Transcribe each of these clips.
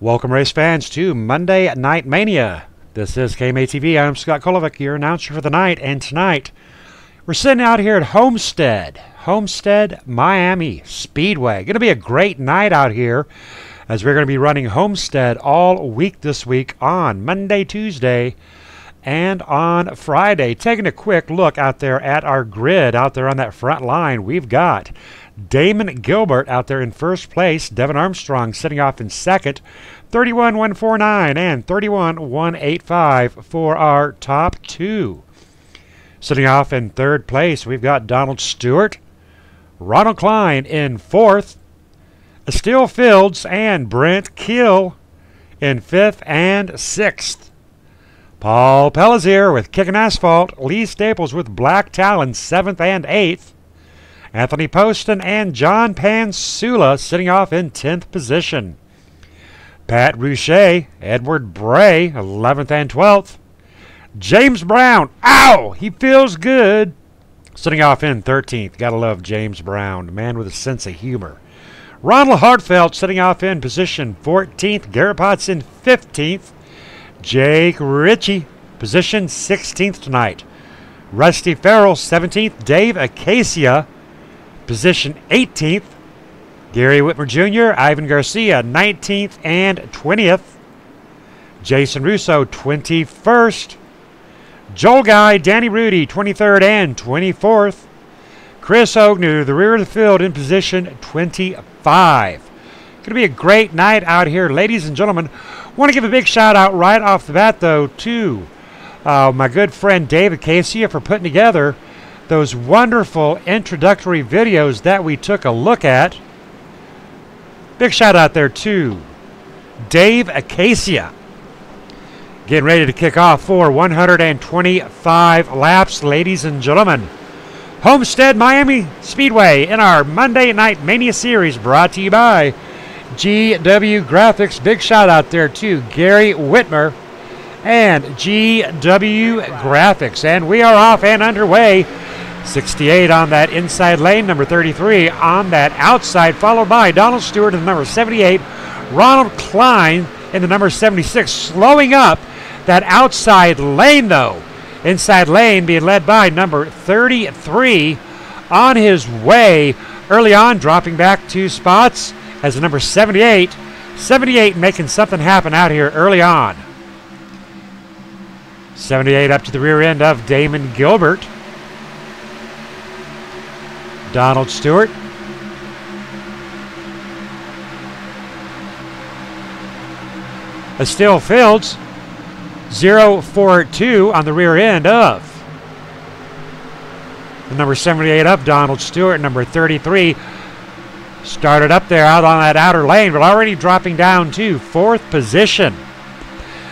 Welcome, race fans, to Monday Night Mania. This is KMATV. I'm Scott Kolovic, your announcer for the night. And tonight, we're sitting out here at Homestead Miami Speedway. Going to be a great night out here as we're going to be running Homestead all week this week on Monday, Tuesday, and on Friday. Taking a quick look out there at our grid out there on that front line, we've got Damon Gilbert out there in first place. Devin Armstrong sitting off in second. 31,149 and 31,185 for our top two. Sitting off in third place, we've got Donald Stewart, Ronald Klein in fourth, Steele Fields and Brent Keel in fifth and sixth. Paul Pellizier with Kickin' Asphalt, Lee Staples with Black Talon seventh and eighth. Anthony Poston and John Pansula sitting off in 10th position. Pat Rouchet, Edward Bray, 11th and 12th. James Brown, ow, he feels good, sitting off in 13th. Gotta love James Brown, man with a sense of humor. Ronald Hartfeld sitting off in position 14th. Garrett Potts in 15th. Jake Ritchie, position 16th tonight. Rusty Farrell, 17th. Dave Acacia, position 18th. Gary Whitmer Jr., Ivan Garcia, 19th and 20th. Jason Russo, 21st. Joel Guy, Danny Rudy, 23rd and 24th. Chris Ognew, the rear of the field, in position 25. Going to be a great night out here, ladies and gentlemen. Want to give a big shout out right off the bat, though, to my good friend Dave Acacia for putting together those wonderful introductory videos that we took a look at. Big shout out there to Dave Acacia. Getting ready to kick off for 125 laps, ladies and gentlemen. Homestead Miami Speedway in our Monday Night Mania series, brought to you by GW Graphics. Big shout out there to Gary Whitmer and GW Graphics. And we are off and underway. 68 on that inside lane, number 33 on that outside, followed by Donald Stewart in the number 78, Ronald Klein in the number 76, slowing up that outside lane though. Inside lane being led by number 33 on his way early on, dropping back 2 spots as the number 78 making something happen out here early on. 78 up to the rear end of Damon Gilbert. Donald Stewart. Steele Fields, 042 on the rear end of the number 78 up, Donald Stewart. Number 33 started up there out on that outer lane, but already dropping down to 4th position.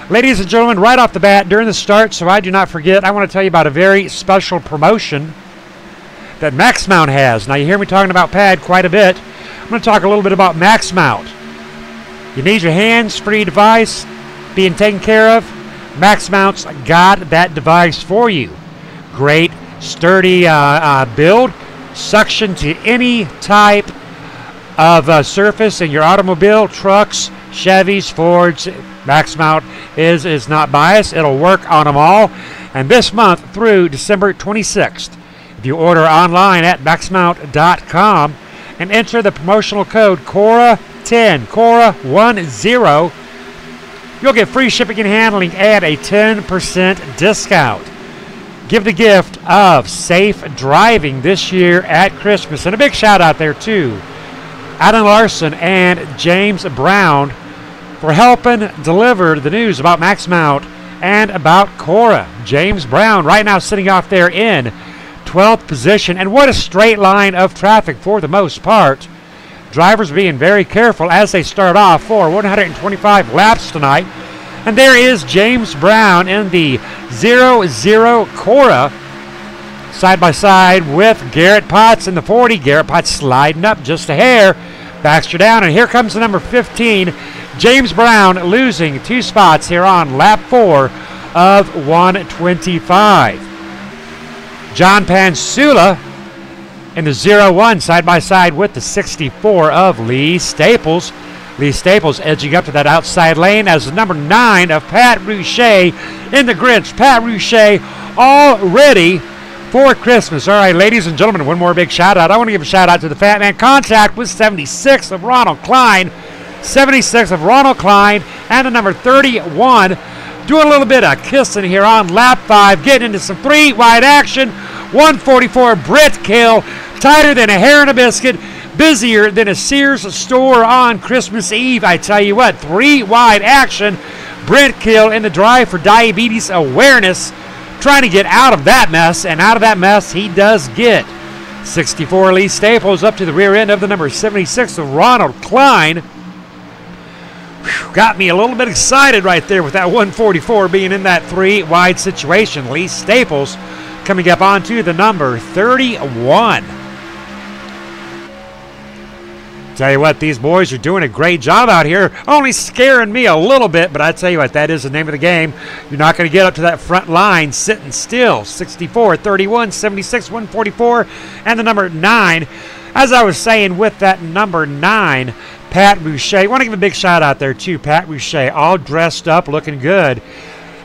Ladies and gentlemen, right off the bat during the start, so I do not forget, I want to tell you about a very special promotion that Max Mount has. Now, you hear me talking about pad quite a bit. I'm going to talk a little bit about Max Mount. You need your hands-free device being taken care of. Max Mount's got that device for you. Great, sturdy build, suction to any type of surface in your automobile, trucks, Chevys, Fords. Max Mount is not biased. It'll work on them all. And this month through December 26th, if you order online at maxmount.com and enter the promotional code CORA10, CORA10, you'll get free shipping and handling and a 10% discount. Give the gift of safe driving this year at Christmas. And a big shout out there to Adam Larson and James Brown for helping deliver the news about Max Mount and about Cora. James Brown right now sitting off there in 12th position. And what a straight line of traffic for the most part. Drivers being very careful as they start off for 125 laps tonight. And there is James Brown in the 00 Cora, side by side with Garrett Potts in the 40. Garrett Potts sliding up just a hair. Baxter down, and here comes the number 15, James Brown, losing 2 spots here on lap 4 of 125. John Pansula in the 01 side by side with the 64 of Lee Staples. Lee Staples edging up to that outside lane as the number 9 of Pat Rouchet in the Grinch. Pat Rouchet all ready for Christmas. All right, ladies and gentlemen, one more big shout out. I want to give a shout out to the Fat Man. Contact with 76 of Ronald Klein. 76 of Ronald Klein and the number 31. Doing a little bit of kissing here on lap 5. Getting into some 3 wide action. 144 Britt Kill. Tighter than a hair in a biscuit. Busier than a Sears store on Christmas Eve. I tell you what, 3 wide action. Brent Kill in the drive for diabetes awareness. Trying to get out of that mess, and out of that mess he does get. 64 Lee Staples up to the rear end of the number 76 of Ronald Klein. Whew, got me a little bit excited right there with that 144 being in that 3 wide situation. Lee Staples coming up onto the number 31. Tell you what, these boys are doing a great job out here. Only scaring me a little bit, but I tell you what, that is the name of the game. You're not going to get up to that front line sitting still. 64, 31, 76, 144, and the number 9. As I was saying, with that number 9, Pat Rouchet. Want to give a big shout out there too. Pat Rouchet, all dressed up, looking good.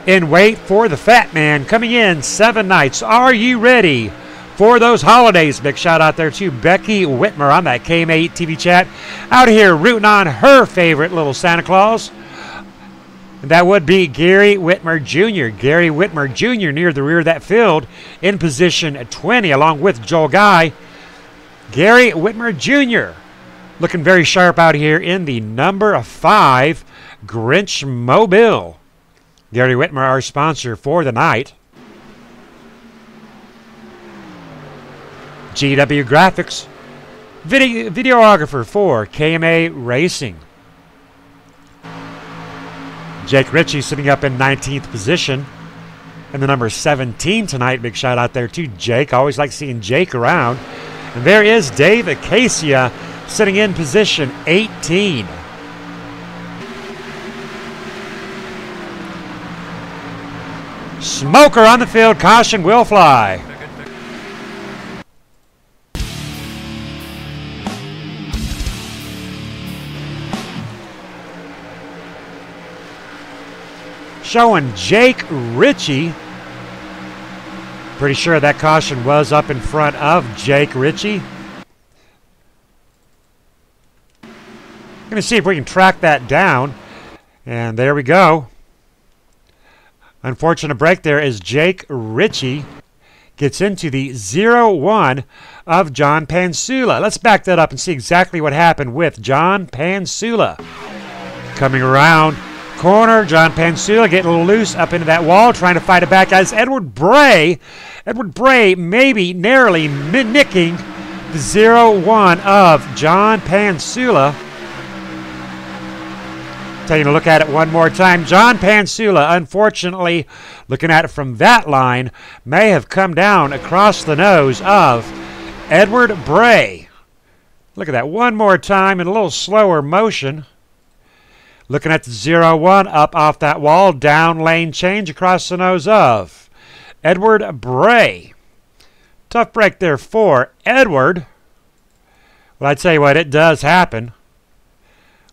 In wait for the Fat Man coming in 7 nights. Are you ready for those holidays? Big shout out there to Becky Whitmer on that KM8 TV chat. Out here rooting on her favorite little Santa Claus. And that would be Gary Whitmer Jr. Gary Whitmer Jr. near the rear of that field in position 20 along with Joel Guy. Gary Whitmer Jr. looking very sharp out here in the number 5 Grinch Mobile. Gary Whitmer, our sponsor for the night. GW Graphics, videographer for KMA Racing. Jake Ritchie sitting up in 19th position. And the number 17 tonight, big shout out there to Jake. Always like seeing Jake around. And there is Dave Acacia sitting in position 18. Smoker on the field, caution will fly. Showing Jake Ritchie. Pretty sure that caution was up in front of Jake Ritchie. Going to see if we can track that down. And there we go. Unfortunate break there as Jake Ritchie gets into the 0-1 of John Pansula. Let's back that up and see exactly what happened with John Pansula. Coming around corner, John Pansula getting a little loose up into that wall, trying to fight it back as Edward Bray maybe narrowly nicking the 0-1 of John Pansula. Taking a look at it one more time. John Pansula, unfortunately, looking at it from that line, may have come down across the nose of Edward Bray. Look at that one more time in a little slower motion. Looking at the 0-1 up off that wall, down lane change across the nose of Edward Bray. Tough break there for Edward. Well, I tell you what, it does happen.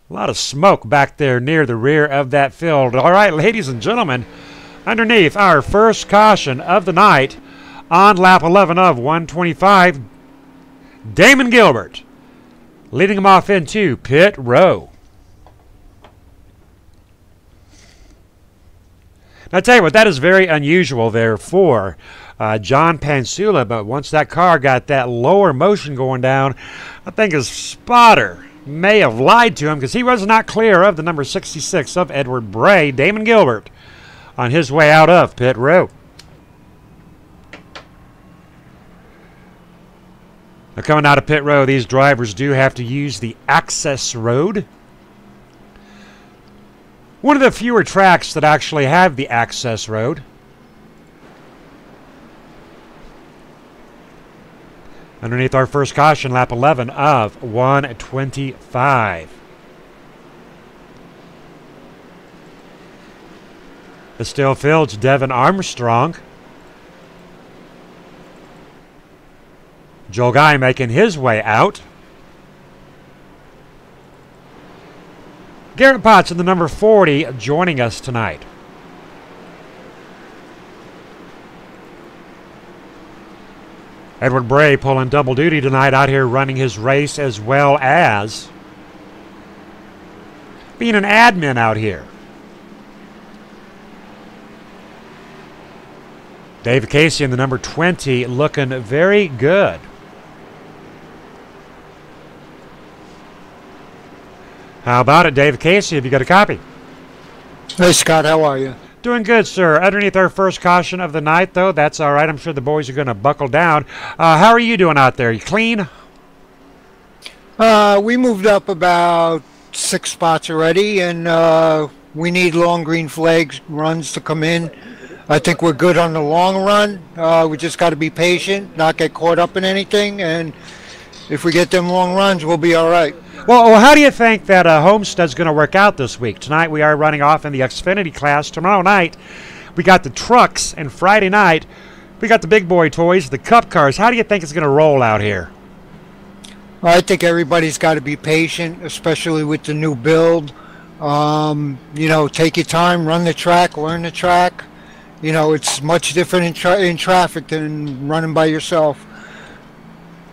A lot of smoke back there near the rear of that field. All right, ladies and gentlemen, underneath our first caution of the night on lap 11 of 125, Damon Gilbert leading him off into pit row. Now, I tell you what, that is very unusual there for John Pansula, but once that car got that lower motion going down, I think his spotter may have lied to him because he was not clear of the number 66 of Edward Bray, Damon Gilbert, on his way out of pit row. Now, coming out of pit row, these drivers do have to use the access road. One of the fewer tracks that actually have the access road. Underneath our first caution, lap 11 of 125. The still fields Devin Armstrong. Joel Guy making his way out. Garrett Potts in the number 40 joining us tonight. Edward Bray pulling double duty tonight out here running his race as well as being an admin out here. Dave Casey in the number 20 looking very good. How about it, Dave Casey? Have you got a copy? Hey, Scott, how are you? Doing good, sir. Underneath our first caution of the night, though. That's all right. I'm sure the boys are going to buckle down. How are you doing out there? You clean? We moved up about 6 spots already, and we need long green flags runs to come in. I think we're good on the long run. We just got to be patient, not get caught up in anything, and if we get them long runs, we'll be all right. Well, how do you think that Homestead's going to work out this week? Tonight we are running off in the Xfinity class. Tomorrow night we got the trucks, and Friday night we got the big boy toys, the cup cars. How do you think it's going to roll out here? I think everybody's got to be patient, especially with the new build. You know, take your time, run the track, learn the track. You know, it's much different in traffic than running by yourself.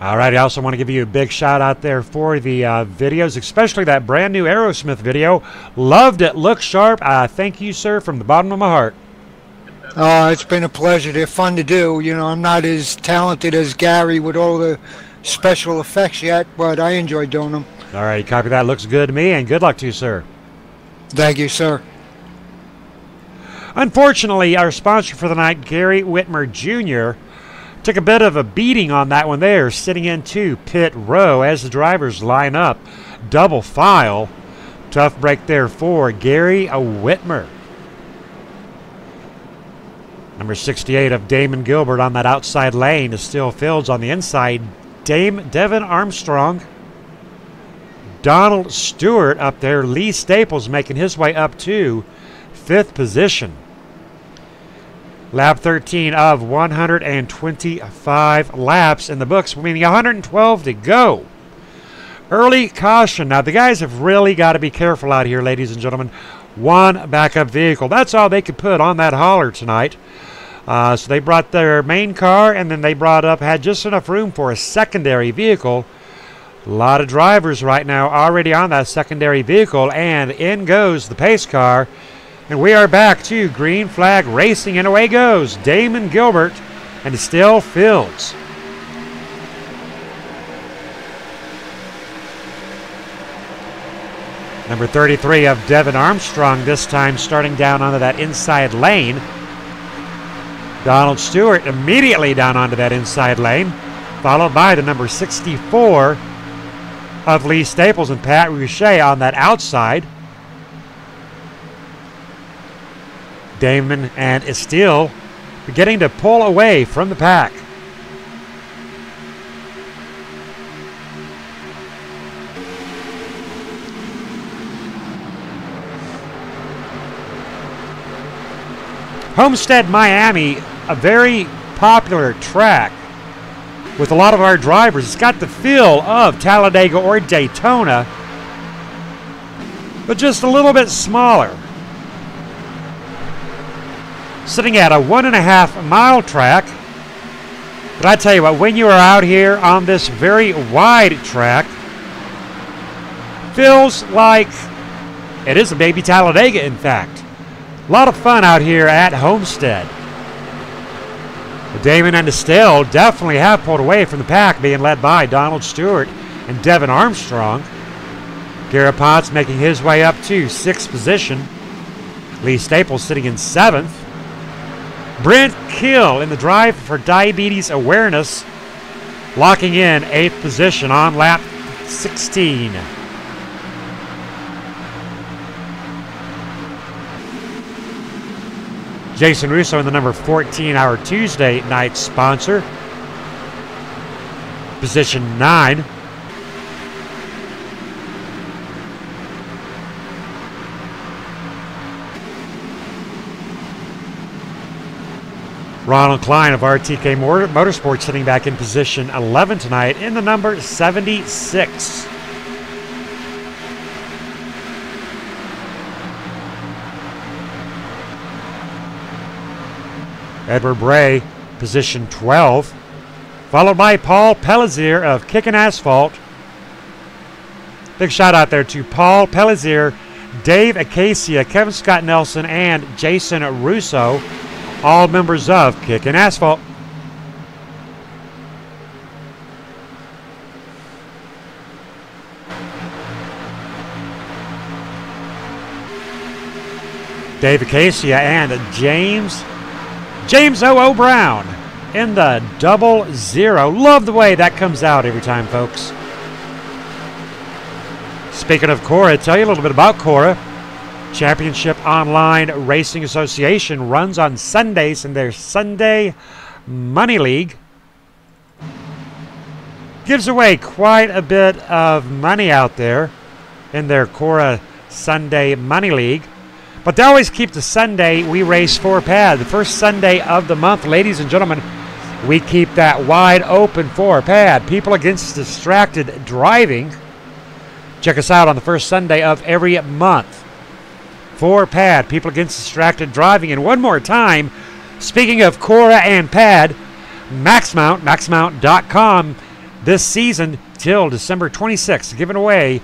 All right, I also want to give you a big shout out there for the videos, especially that brand new Aerosmith video. Loved it. Looks sharp. Thank you, sir, from the bottom of my heart. It's been a pleasure. They're fun to do. You know, I'm not as talented as Gary with all the special effects yet, but I enjoy doing them. All right, copy that. Looks good to me, and good luck to you, sir. Thank you, sir. Unfortunately, our sponsor for the night, Gary Whitmer Jr., took a bit of a beating on that one there, sitting into pit row as the drivers line up. Double file. Tough break there for Gary Whitmer. Number 68 of Damon Gilbert on that outside lane is still Fields on the inside. Devin Armstrong. Donald Stewart up there. Lee Staples making his way up to 5th position. Lap 13 of 125 laps in the books, meaning 112 to go. Early caution. Now, the guys have really got to be careful out here, ladies and gentlemen. One backup vehicle. That's all they could put on that hauler tonight. So they brought their main car, and then they had just enough room for a secondary vehicle. A lot of drivers right now already on that secondary vehicle, and in goes the pace car. And we are back to green flag racing, and away goes Damon Gilbert and still Fields. Number 33 of Devin Armstrong this time starting down onto that inside lane. Donald Stewart immediately down onto that inside lane, followed by the number 64 of Lee Staples and Pat Rouchet on that outside. Damon and Estill beginning to pull away from the pack. Homestead, Miami, a very popular track with a lot of our drivers. It's got the feel of Talladega or Daytona, but just a little bit smaller. Sitting at a 1.5 mile track. But I tell you what, when you are out here on this very wide track, feels like it is a baby Talladega, in fact. A lot of fun out here at Homestead. But Damon and Estelle definitely have pulled away from the pack, being led by Donald Stewart and Devin Armstrong. Garrett Potts making his way up to 6th position. Lee Staples sitting in 7th. Brent Kill in the drive for diabetes awareness, locking in 8th position on lap 16. Jason Russo in the number 14, our Tuesday night sponsor. Position 9. Ronald Klein of RTK Motorsports sitting back in position 11 tonight in the number 76. Edward Bray, position 12. Followed by Paul Pellizier of Kickin' Asphalt. Big shout out there to Paul Pellizier, Dave Acacia, Kevin Scott Nelson, and Jason Russo, all members of Kickin' Asphalt. Dave Acacia and James O.O. Brown in the 00. Love the way that comes out every time, folks. Speaking of Cora, tell you a little bit about Cora. Championship Online Racing Association runs on Sundays in their Sunday Money League. Gives away quite a bit of money out there in their Cora Sunday Money League. But they always keep the Sunday we race for pad. The first Sunday of the month, ladies and gentlemen, we keep that wide open for pad. People Against Distracted Driving. Check us out on the first Sunday of every month. For pad, People Against Distracted Driving. And one more time, speaking of Cora and pad, MaxMount, maxmount.com, this season till December 26th, giving away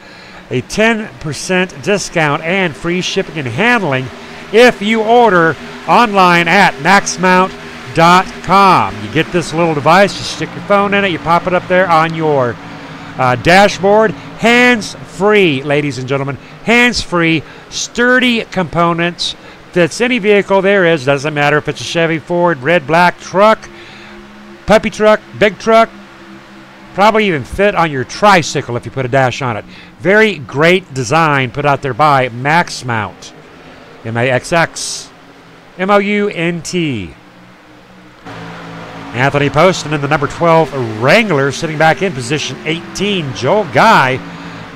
a 10% discount and free shipping and handling if you order online at maxmount.com. You get this little device, you stick your phone in it, you pop it up there on your dashboard. Hands-free, ladies and gentlemen. Hands-free, sturdy components. Fits any vehicle there is. Doesn't matter if it's a Chevy, Ford, red, black truck, puppy truck, big truck. Probably even fit on your tricycle if you put a dash on it. Very great design put out there by MaxMount. MaxxMount. Anthony Poston in the number 12 Wrangler, sitting back in position 18. Joel Guy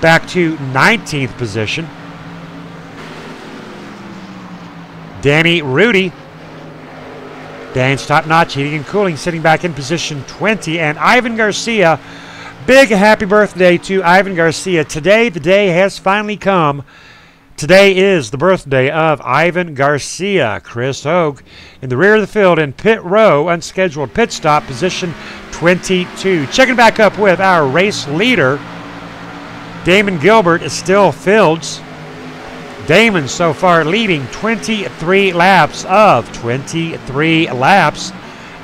back to 19th position. Danny Rudy, Dan's Top Notch Heating and Cooling, sitting back in position 20. And Ivan Garcia, big happy birthday to Ivan Garcia. Today, the day has finally come. Today is the birthday of Ivan Garcia. Chris Hogue in the rear of the field in pit row, unscheduled pit stop, position 22. Checking back up with our race leader, Damon Gilbert is still Fields. Damon so far leading 23 laps of 23 laps.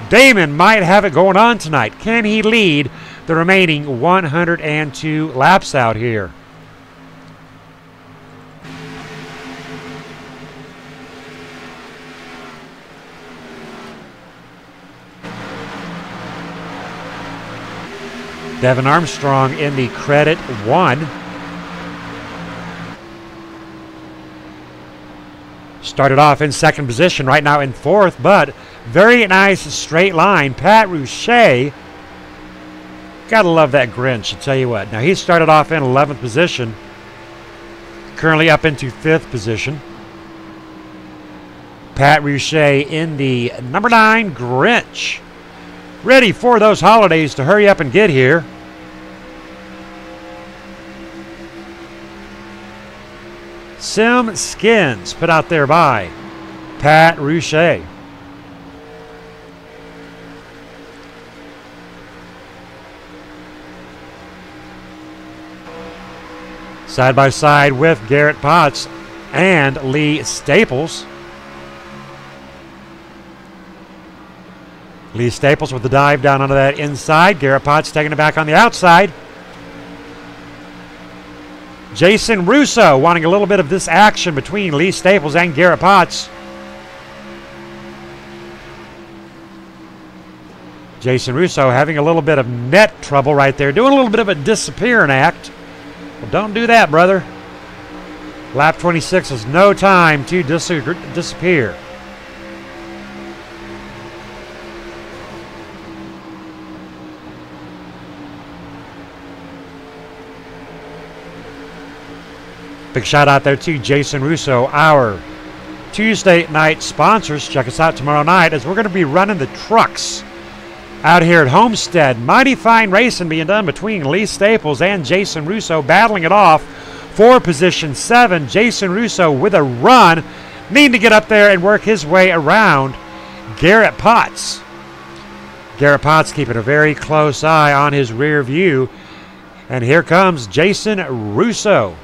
Damon might have it going on tonight. Can he lead the remaining 102 laps out here? Devin Armstrong in the Credit 1. Started off in second position, right now in fourth, but very nice straight line. Pat Rouchet, gotta love that Grinch, I'll tell you what. Now he started off in 11th position, currently up into 5th position. Pat Rouchet in the number 9 Grinch. Ready for those holidays to hurry up and get here. Sim Skins put out there by Pat Rouchet. Side by side with Garrett Potts and Lee Staples. Lee Staples with the dive down onto that inside. Garrett Potts taking it back on the outside. Jason Russo wanting a little bit of this action between Lee Staples and Garrett Potts. Jason Russo having a little bit of net trouble right there. Doing a little bit of a disappearing act. Well, don't do that, brother. Lap 26 is no time to disappear. Big shout out there to Jason Russo, our Tuesday night sponsors. Check us out tomorrow night as we're going to be running the trucks out here at Homestead. Mighty fine racing being done between Lee Staples and Jason Russo, battling it off for position 7. Jason Russo with a run, needing to get up there and work his way around Garrett Potts. Garrett Potts keeping a very close eye on his rear view. And here comes Jason Russo.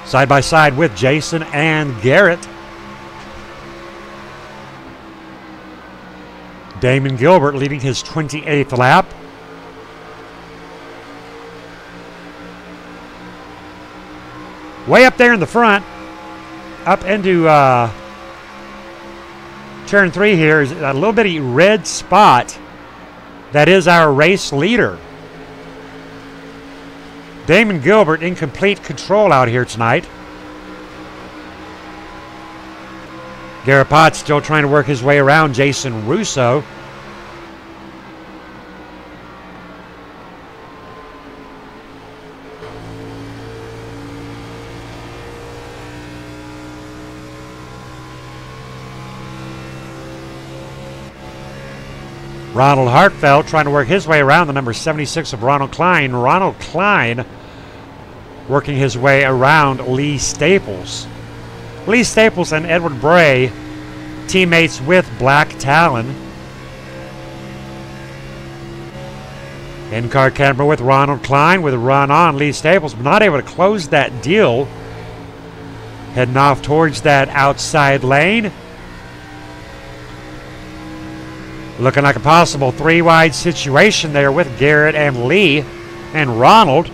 Side by side with Jason and Garrett. Damon Gilbert leading his 28th lap. Way up there in the front, up into turn 3 here is a little bitty red spot. That is our race leader. Damon Gilbert in complete control out here tonight. Garrett Potts still trying to work his way around Jason Russo. Ronald Hartfeld trying to work his way around the number 76 of Ronald Klein. Ronald Klein working his way around Lee Staples. Lee Staples and Edward Bray, teammates with Black Talon. In-car camera with Ronald Klein with a run on Lee Staples, but not able to close that deal. Heading off towards that outside lane. Looking like a possible 3-wide situation there with Garrett and Lee and Ronald.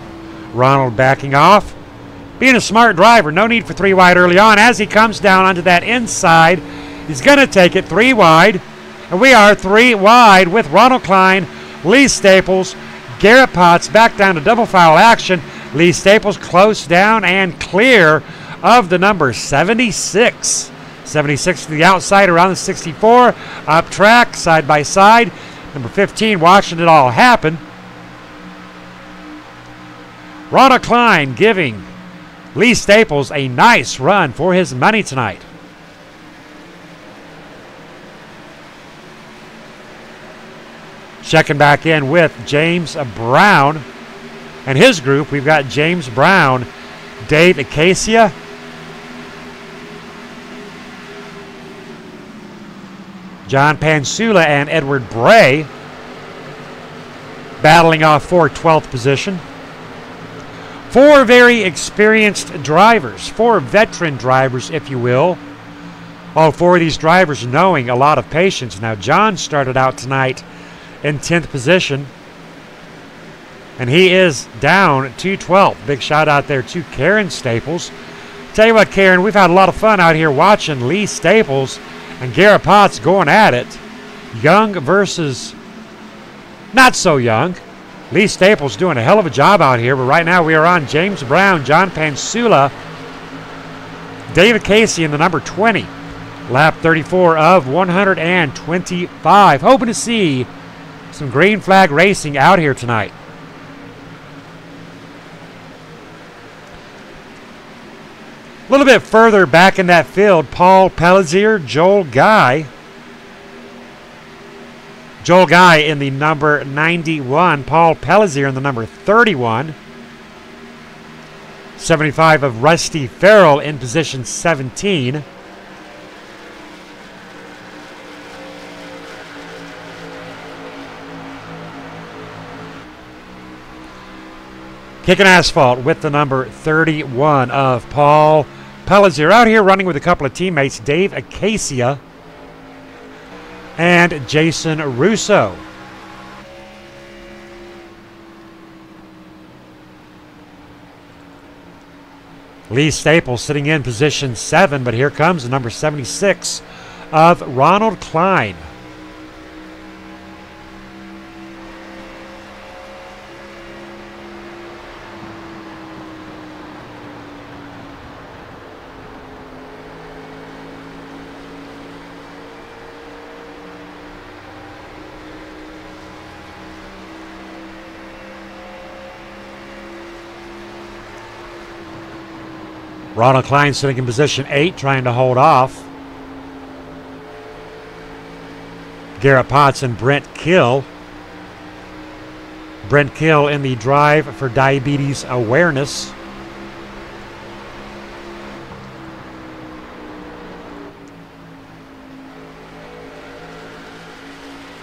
Ronald backing off. Being a smart driver, no need for 3-wide early on. As he comes down onto that inside, he's going to take it 3-wide. And we are 3-wide with Ronald Klein, Lee Staples, Garrett Potts back down to double foul action. Lee Staples close down and clear of the number 76. 76 to the outside around the 64. Up track, side by side. Number 15 watching it all happen. Ronald Klein giving Lee Staples a nice run for his money tonight. Checking back in with James Brown and his group. We've got James Brown, Dave Acacia, John Pansula and Edward Bray battling off for 12th position. 4 very experienced drivers, 4 veteran drivers, if you will. All 4 of these drivers knowing a lot of patience. Now, John started out tonight in 10th position, and he is down to 12th. Big shout out there to Karen Staples. Tell you what, Karen, we've had a lot of fun out here watching Lee Staples and Garrett Potts going at it. Young versus not so young. Lee Staples doing a hell of a job out here, but right now we are on James Brown, John Pansula, David Casey in the number 20. Lap 34 of 125. Hoping to see some green flag racing out here tonight. A little bit further back in that field, Paul Pellizier, Joel Guy. Joel Guy in the number 91. Paul Pellizier in the number 31. 75 of Rusty Farrell in position 17. Kicking asphalt with the number 31 of Paul Pellizier. Out here running with a couple of teammates, Dave Acacia and Jason Russo. Lee Staples sitting in position 7, but here comes the number 76 of Ronald Klein. Ronald Klein sitting in position 8, trying to hold off. Garrett Potts and Brent Kill. Brent Kill in the Drive for Diabetes Awareness.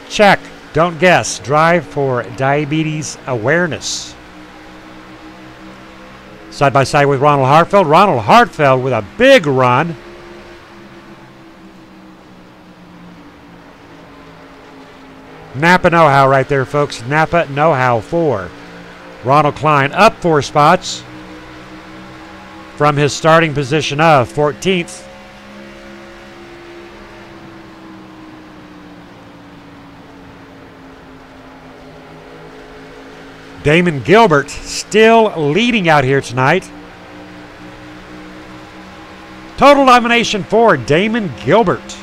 Check, don't guess. Drive for Diabetes Awareness. Side by side with Ronald Hartfeld. Ronald Hartfeld with a big run. Napa Know-How right there, folks. Napa Know-How 4. Ronald Klein up 4 spots from his starting position of 14th. Damon Gilbert still leading out here tonight. Total domination for Damon Gilbert.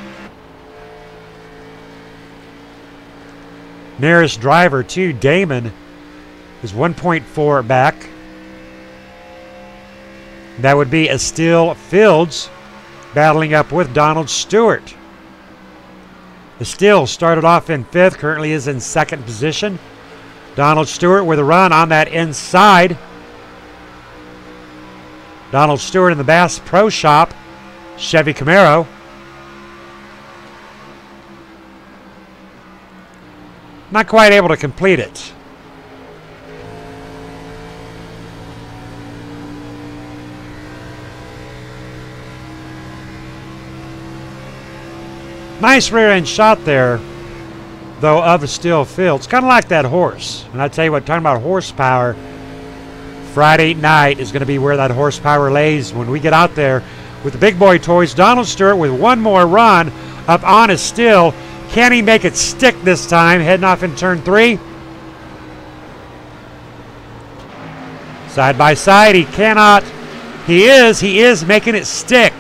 Nearest driver to Damon is 1.4 back. That would be Estill Fields battling up with Donald Stewart. Estill started off in 5th, currently is in 2nd position. Donald Stewart with a run on that inside. Donald Stewart in the Bass Pro Shop Chevy Camaro. Not quite able to complete it. Nice rear end shot there, though, of Estill Fields. Kind of like that horse. And I tell you what, talking about horsepower, Friday night is going to be where that horsepower lays when we get out there with the big boy toys. Donald Stewart with one more run up on Estill. Can he make it stick this time? Heading off in turn 3. Side by side, he cannot. He is making it stick.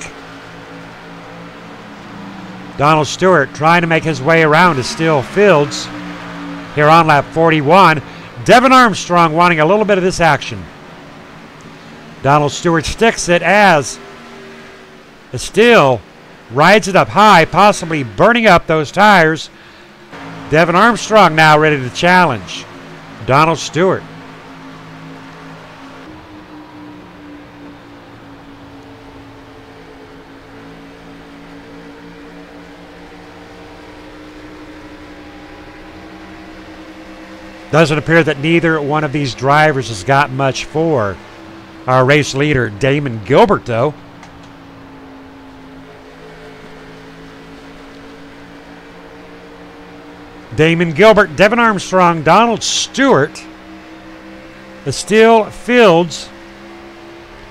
Donald Stewart trying to make his way around to Estill Fields here on lap 41. Devin Armstrong wanting a little bit of this action. Donald Stewart sticks it as Estill rides it up high, possibly burning up those tires. Devin Armstrong now ready to challenge Donald Stewart. Doesn't appear that neither one of these drivers has got much for our race leader, Damon Gilbert, though. Damon Gilbert, Devin Armstrong, Donald Stewart, Estill Fields,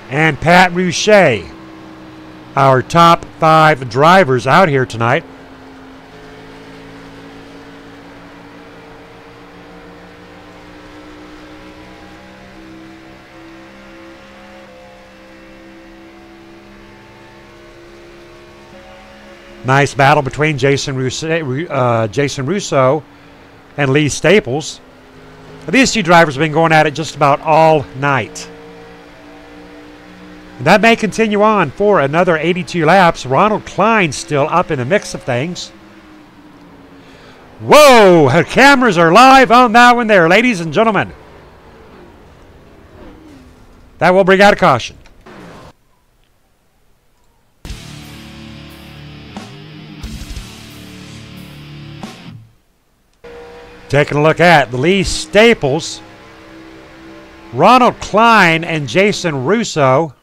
and Pat Rouchet, our top 5 drivers out here tonight. Nice battle between Jason Russo and Lee Staples. These two drivers have been going at it just about all night. And that may continue on for another 82 laps. Ronald Klein still up in the mix of things. Whoa! The cameras are live on that one there, ladies and gentlemen. That will bring out a caution. Taking a look at the Lee Staples, Ronald Klein, and Jason Russo.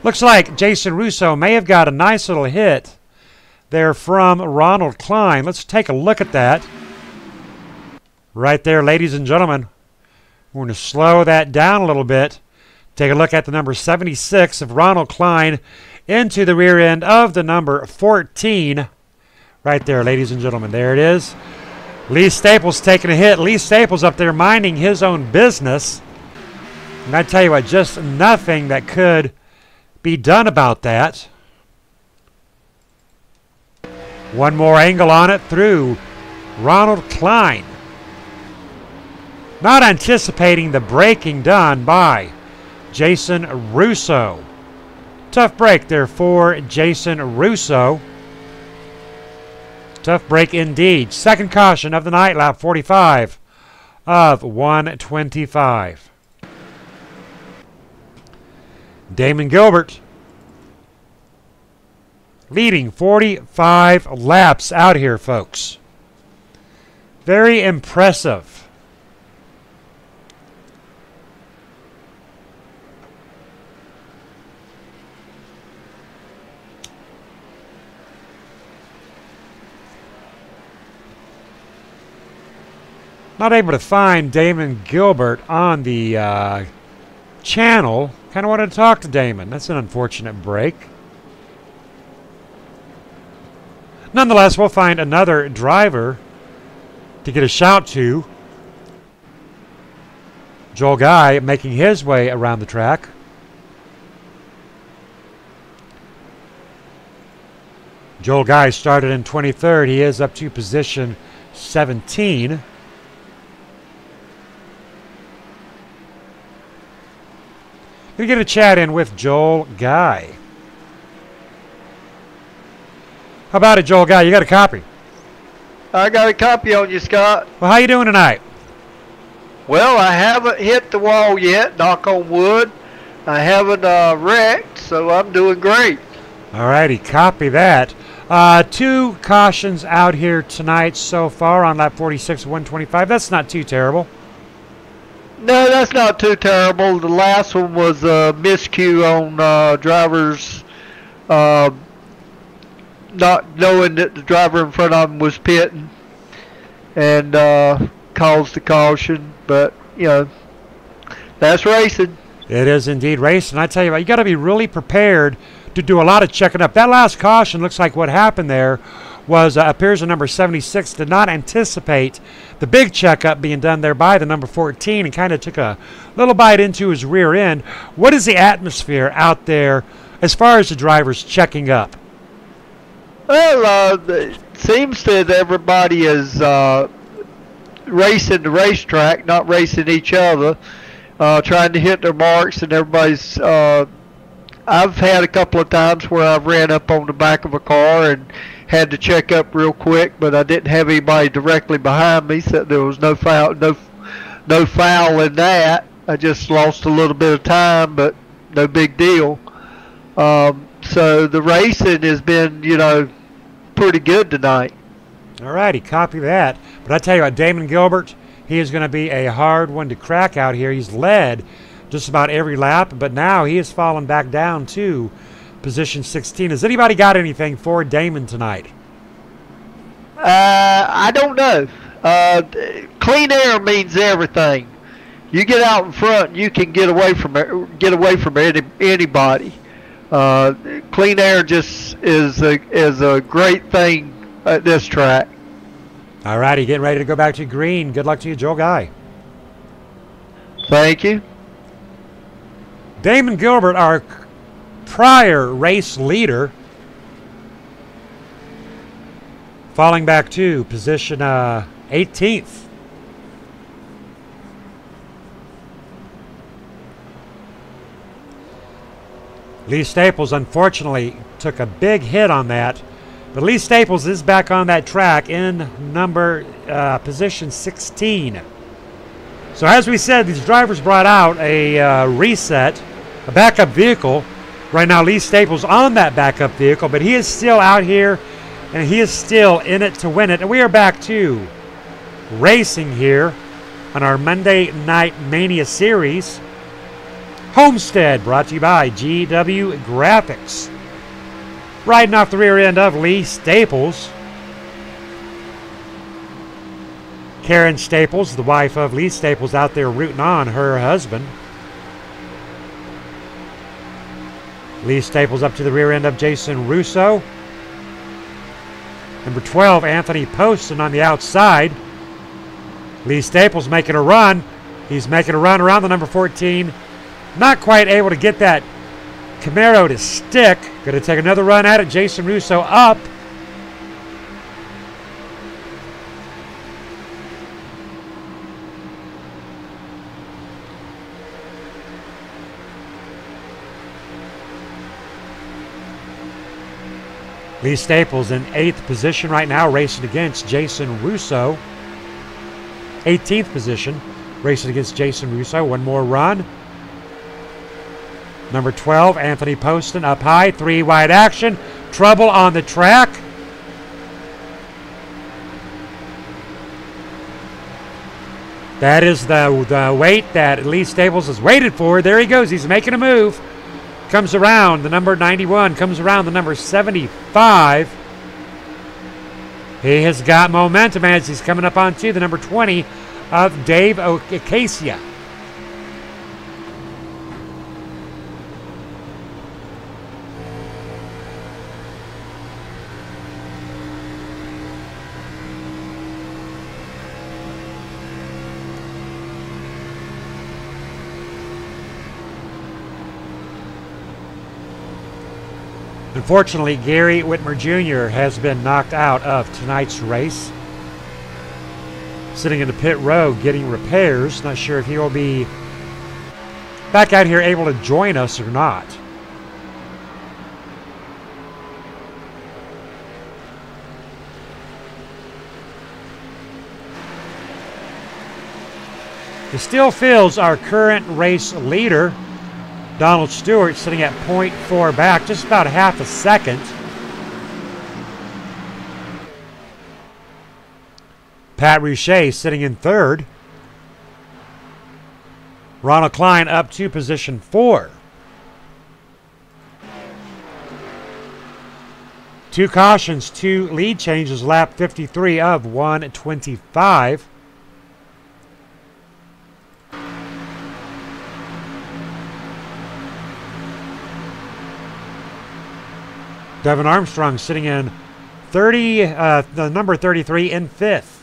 Looks like Jason Russo may have got a nice little hit there from Ronald Klein. Let's take a look at that. Right there, ladies and gentlemen. We're going to slow that down a little bit. Take a look at the number 76 of Ronald Klein into the rear end of the number 14. Right there, ladies and gentlemen. There it is. Lee Staples taking a hit. Lee Staples up there minding his own business. And I tell you what, just nothing that could be done about that. One more angle on it through Ronald Klein. Not anticipating the braking done by Jason Russo. Tough break there for Jason Russo. Tough break indeed. Second caution of the night, lap 45 of 125. Damon Gilbert leading 45 laps out here, folks. Very impressive. Not able to find Damon Gilbert on the channel. Kind of wanted to talk to Damon. That's an unfortunate break. Nonetheless, we'll find another driver to get a shout to. Joel Guy making his way around the track. Joel Guy started in 23rd. He is up to position 17. Gonna get a chat in with Joel Guy. How about it, Joel Guy? You got a copy? I got a copy on you, Scott. Well, how you doing tonight? Well, I haven't hit the wall yet, knock on wood. I haven't wrecked, so I'm doing great. All righty, copy that. 2 cautions out here tonight so far on lap 46 of 125. That's not too terrible. No, that's not too terrible. The last one was a miscue on drivers not knowing that the driver in front of him was pitting and caused the caution. But, you know, that's racing. It is indeed racing. I tell you what, you got to be really prepared to do a lot of checking up. That last caution looks like what happened there was appears the number 76 did not anticipate the big checkup being done there by the number 14 and kind of took a little bite into his rear end. What is the atmosphere out there as far as the drivers checking up? Well, it seems that everybody is racing the racetrack, not racing each other, trying to hit their marks, and everybody's I've had a couple of times where I've ran up on the back of a car and had to check up real quick, but I didn't have anybody directly behind me, so there was no foul in that. I just lost a little bit of time, but no big deal. So the racing has been, you know, pretty good tonight. All righty, copy that. But I tell you what, Damon Gilbert, he is going to be a hard one to crack out here. He's led just about every lap, but now he has fallen back down to position 16. Has anybody got anything for Damon tonight? I don't know. Clean air means everything. You get out in front, you can get away from anybody. Clean air just is a great thing at this track. All righty, getting ready to go back to green. Good luck to you, Joel Guy. Thank you. Damon Gilbert, our prior race leader, falling back to position 18th. Lee Staples unfortunately took a big hit on that, but Lee Staples is back on that track in position 16. So as we said, these drivers brought out a reset, a backup vehicle. Right now, Lee Staples on that backup vehicle, but he is still out here, and he is still in it to win it. And we are back to racing here on our Monday Night Mania series. Homestead, brought to you by GW Graphics. Riding off the rear end of Lee Staples. Karen Staples, the wife of Lee Staples, out there rooting on her husband. Lee Staples up to the rear end of Jason Russo. Number 12, Anthony Poston on the outside. Lee Staples making a run. He's making a run around the number 14. Not quite able to get that Camaro to stick. Going to take another run at it. Jason Russo up. Lee Staples in 8th position right now, racing against Jason Russo. 18th position, racing against Jason Russo. One more run. Number 12, Anthony Poston up high. 3 wide action. Trouble on the track. That is the weight that Lee Staples has waited for. There he goes. He's making a move. Comes around the number 91. Comes around the number 75. He has got momentum as he's coming up onto the number 20 of Dave Acacia. Unfortunately, Gary Whitmer Jr. has been knocked out of tonight's race. Sitting in the pit road getting repairs. Not sure if he will be back out here able to join us or not. The Steel Fields, our current race leader, Donald Stewart, sitting at 0.4 back, just about half a second. Pat Rouchet sitting in 3rd. Ronald Klein up to position 4. 2 cautions, 2 lead changes, lap 53 of 125. Devin Armstrong sitting in the number 33 in 5th.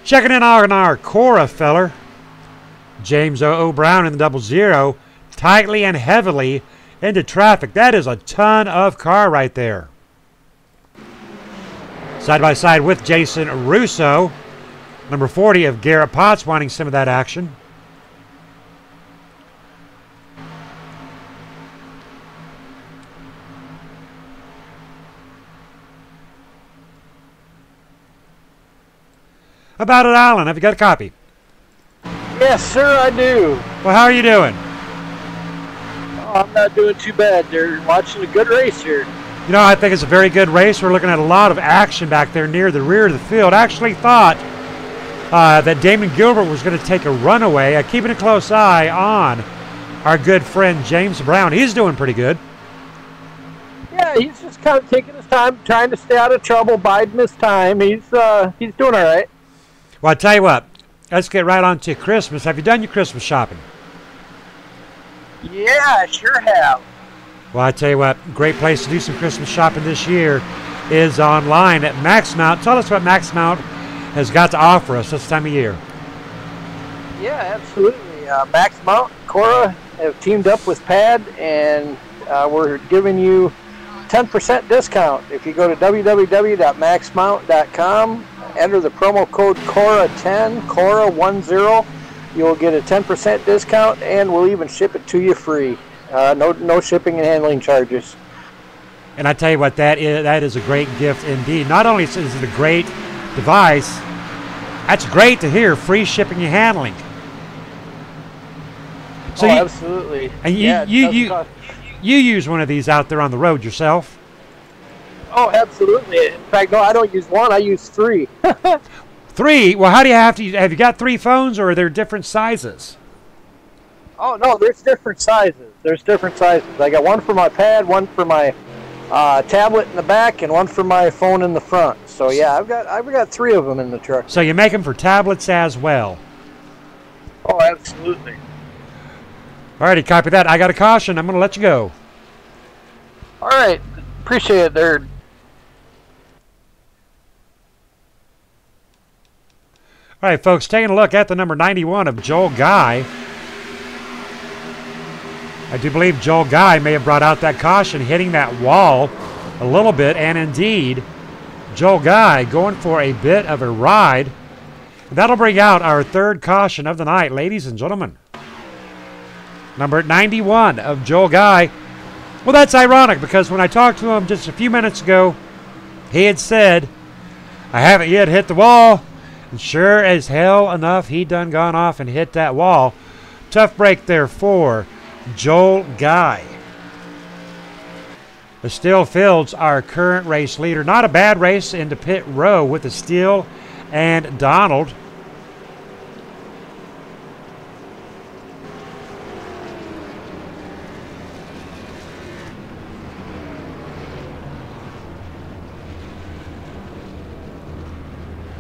Checking in on our Cora feller, James O. Brown in the 00, tightly and heavily into traffic. That is a ton of car right there. Side by side with Jason Russo, number 40 of Garrett Potts wanting some of that action. About it, Alan. Have you got a copy? Yes, sir, I do. Well, how are you doing? Oh, I'm not doing too bad. They're watching a good race here. You know, I think it's a very good race. We're looking at a lot of action back there near the rear of the field. I actually thought that Damon Gilbert was going to take a runaway. Keeping a close eye on our good friend James Brown. He's doing pretty good. Yeah, he's just kind of taking his time, trying to stay out of trouble, biding his time. He's doing all right. Well, I tell you what, let's get right on to Christmas. Have you done your Christmas shopping? Yeah, I sure have. Well, I tell you what, great place to do some Christmas shopping this year is online at Max Mount. Tell us what Max Mount has got to offer us this time of year. Yeah, absolutely. Max Mount and Cora have teamed up with Pad, and we're giving you 10% discount. If you go to www.maxmount.com, enter the promo code CORA10, CORA10, you'll get a 10% discount, and we'll even ship it to you free. No shipping and handling charges. And I tell you what, that is a great gift indeed. Not only is it a great device, that's great to hear, free shipping and handling. So absolutely. And you use one of these out there on the road yourself? Oh, absolutely. In fact, no, I don't use one. I use 3. 3? Well, how do you have you got 3 phones, or are there different sizes? Oh, no, there's different sizes. I got one for my pad, one for my tablet in the back, and one for my phone in the front. So, yeah, I've got 3 of them in the truck. So you make them for tablets as well? Oh, absolutely. All righty, copy that. I got a caution. I'm going to let you go. All right. Appreciate it there. All right, folks, taking a look at the number 91 of Joel Guy. I do believe Joel Guy may have brought out that caution, hitting that wall a little bit, and indeed, Joel Guy going for a bit of a ride. That'll bring out our 3rd caution of the night, ladies and gentlemen. Number 91 of Joel Guy Well, that's ironic because when I talked to him just a few minutes ago, he had said, I haven't yet hit the wall. And sure as hell enough, he done gone off and hit that wall. Tough break there for Joel Guy. Estill Fields, our current race leader. Not a bad race into pit row with Estill and Donald.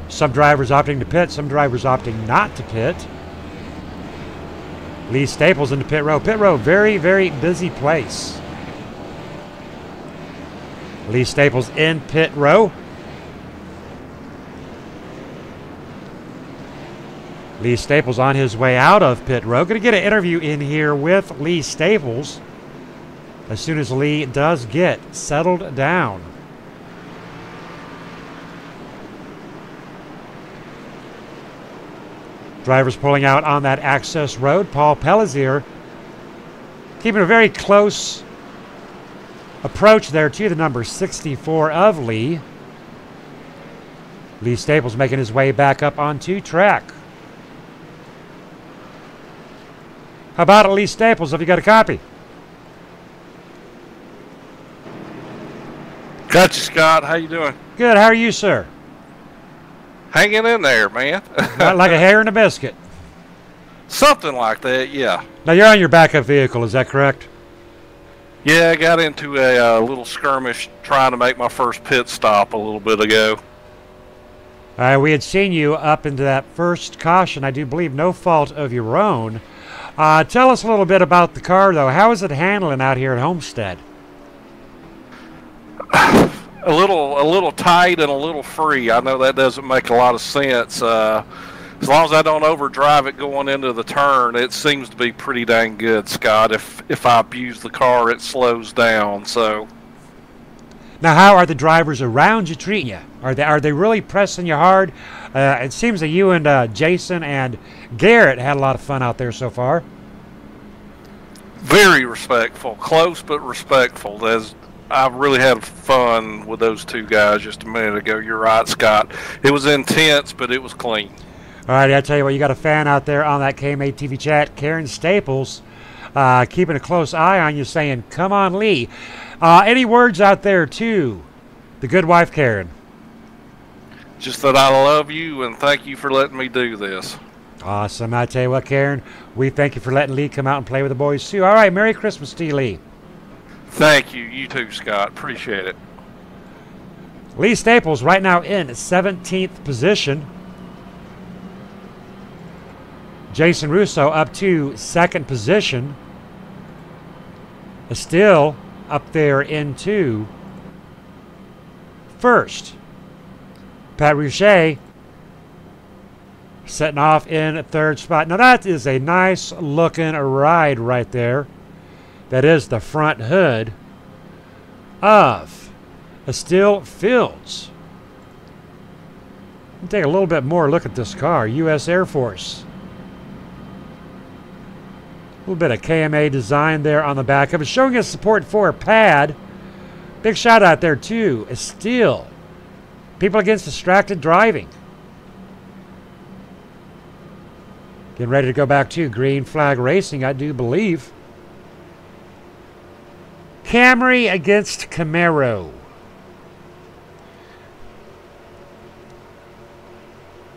Some drivers opting to pit, some drivers opting not to pit. Lee Staples into pit row. Pit row, very, very busy place. Lee Staples in pit row. Lee Staples on his way out of pit row. Going to get an interview in here with Lee Staples as soon as Lee does get settled down. Drivers pulling out on that access road. Paul Pellizier keeping a very close approach there to the number 64 of Lee. Lee Staples making his way back up onto track. How about it, Lee Staples? Have you got a copy? Got you, Scott. How you doing? Good. How are you, sir? Hanging in there, man. Like a hair in a biscuit. Something like that, yeah. Now, you're on your backup vehicle, is that correct? Yeah, I got into a little skirmish trying to make my first pit stop a little bit ago. We had seen you up into that first caution, I do believe no fault of your own. Tell us a little bit about the car, though. How is it handling out here at Homestead? A little tight and a little free. I know that doesn't make a lot of sense. As long as I don't overdrive it going into the turn, it seems to be pretty dang good, Scott. If I abuse the car, it slows down. So. Now, how are the drivers around you treating you? Are they really pressing you hard? It seems that you and Jason and Garrett had a lot of fun out there so far. Very respectful, close but respectful. I really had fun with those two guys just a minute ago. You're right, Scott. It was intense, but it was clean. All right, I tell you what, you got a fan out there on that KMA TV chat, Karen Staples, keeping a close eye on you, saying, "Come on, Lee." Any words out there to the good wife, Karen? Just that I love you and thank you for letting me do this. Awesome. I tell you what, Karen, we thank you for letting Lee come out and play with the boys, too. All right, Merry Christmas to you, Lee. Thank you. You too, Scott. Appreciate it. Lee Staples right now in 17th position. Jason Russo up to 2nd position. Still up there into 1st. Pat Rouchet setting off in 3rd spot. Now that is a nice looking ride right there. That is the front hood of Estill Fields. Let me take a little bit more look at this car. U.S. Air Force. A little bit of KMA design there on the back of it, showing us support for a pad. Big shout out there too. Estill. People Against Distracted Driving. Getting ready to go back to Green Flag Racing, I do believe. Camry against Camaro.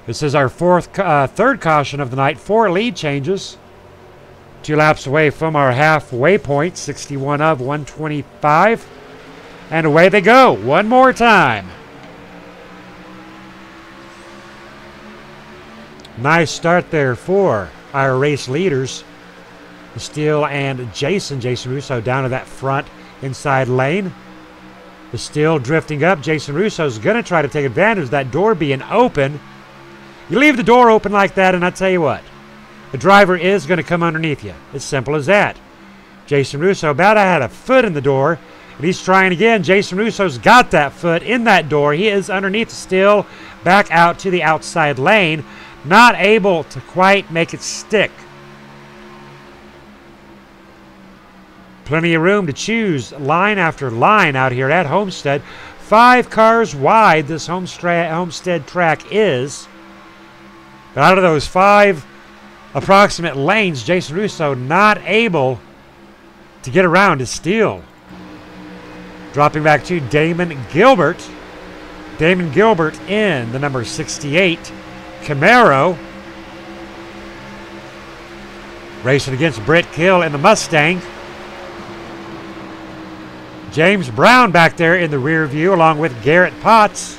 This is our third caution of the night. 4 lead changes. 2 laps away from our halfway point. 61 of 125. And away they go. One more time. Nice start there for our race leaders. Estill and Jason. Jason Russo down to that front inside lane. Estill drifting up. Jason Russo's going to try to take advantage of that door being open. You leave the door open like that, and I tell you what, the driver is going to come underneath you. It's simple as that. Jason Russo about had a foot in the door, and he's trying again. Jason Russo's got that foot in that door. He is underneath still, back out to the outside lane, not able to quite make it stick. Plenty of room to choose line after line out here at Homestead. 5 cars wide this Homestead track is. But out of those 5 approximate lanes, Jason Russo not able to get around to steal. Dropping back to Damon Gilbert. Damon Gilbert in the number 68 Camaro. Racing against Brett Kill in the Mustang. James Brown back there in the rear view along with Garrett Potts.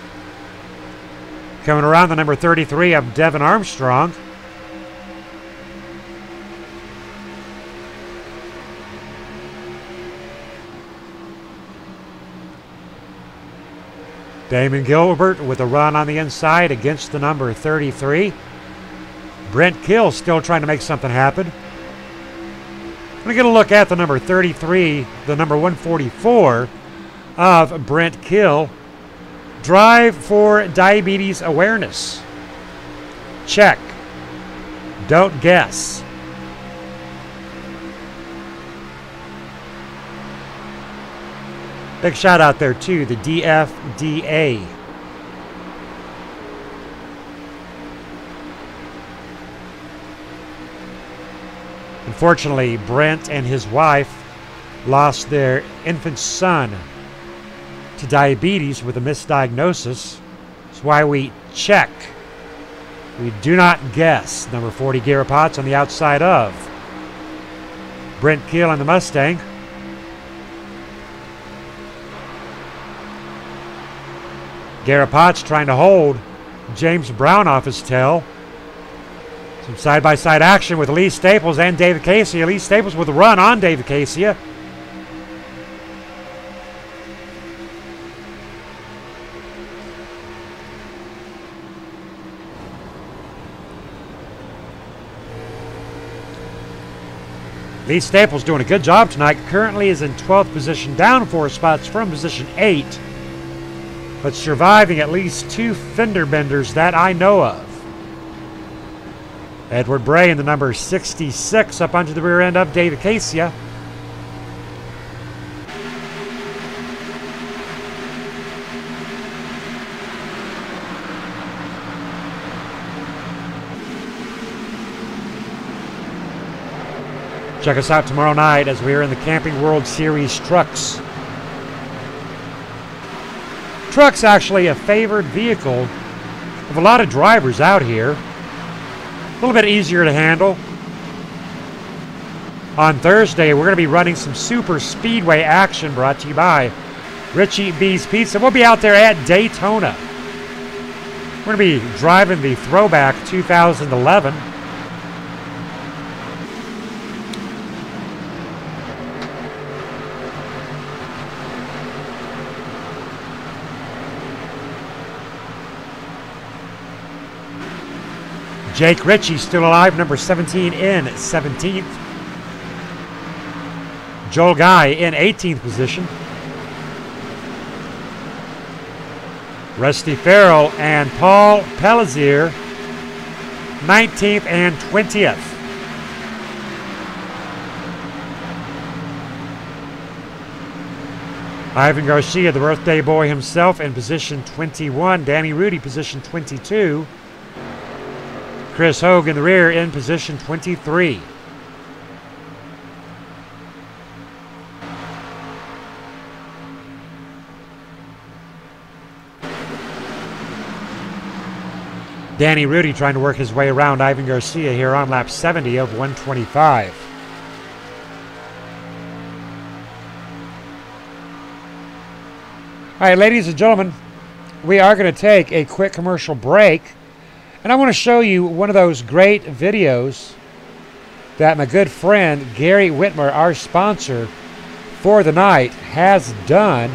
Coming around the number 33 of Devin Armstrong. Damon Gilbert with a run on the inside against the number 33. Brent Kill still trying to make something happen. We're going to get a look at the number 33, the number 144 of Brent Kill. Drive for diabetes awareness. Check. Don't guess. Big shout out there to the DFDA. Unfortunately, Brent and his wife lost their infant son to diabetes with a misdiagnosis. That's why we check. We do not guess. Number 40, Garrett Potts on the outside of Brent Kill on the Mustang. Garrett Potts trying to hold James Brown off his tail. Some side-by-side action with Lee Staples and David Casey. Lee Staples with a run on David Casey. Lee Staples doing a good job tonight. Currently is in 12th position, down 4 spots from position 8. But surviving at least 2 fender benders that I know of. Edward Bray in the number 66 up onto the rear end of David Casey. Check us out tomorrow night as we are in the Camping World Series trucks. Truck's actually a favored vehicle of a lot of drivers out here. A little bit easier to handle. On Thursday, we're going to be running some super speedway action brought to you by Richie B's Pizza. We'll be out there at Daytona. We're going to be driving the Throwback 2011. Jake Ritchie still alive, number 17 in 17th. Joel Guy in 18th position. Rusty Farrell and Paul Pelazier, 19th and 20th. Ivan Garcia, the birthday boy himself, in position 21. Danny Rudy, position 22. Chris Hogue in the rear in position 23. Danny Rudy trying to work his way around Ivan Garcia here on lap 70 of 125. All right, ladies and gentlemen, we are going to take a quick commercial break. And I want to show you one of those great videos that my good friend Gary Whitmer, our sponsor for the night, has done.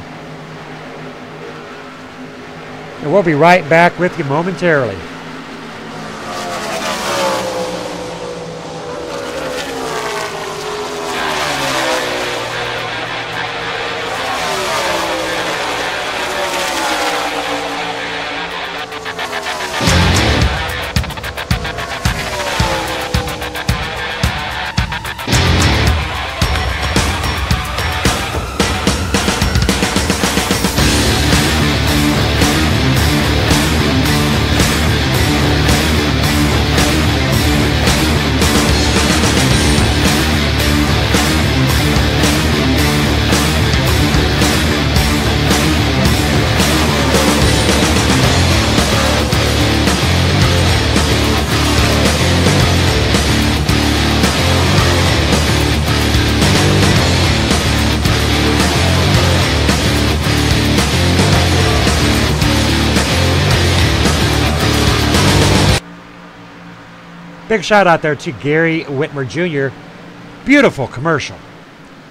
And we'll be right back with you momentarily. Big shout out there to Gary Whitmer Jr. Beautiful commercial.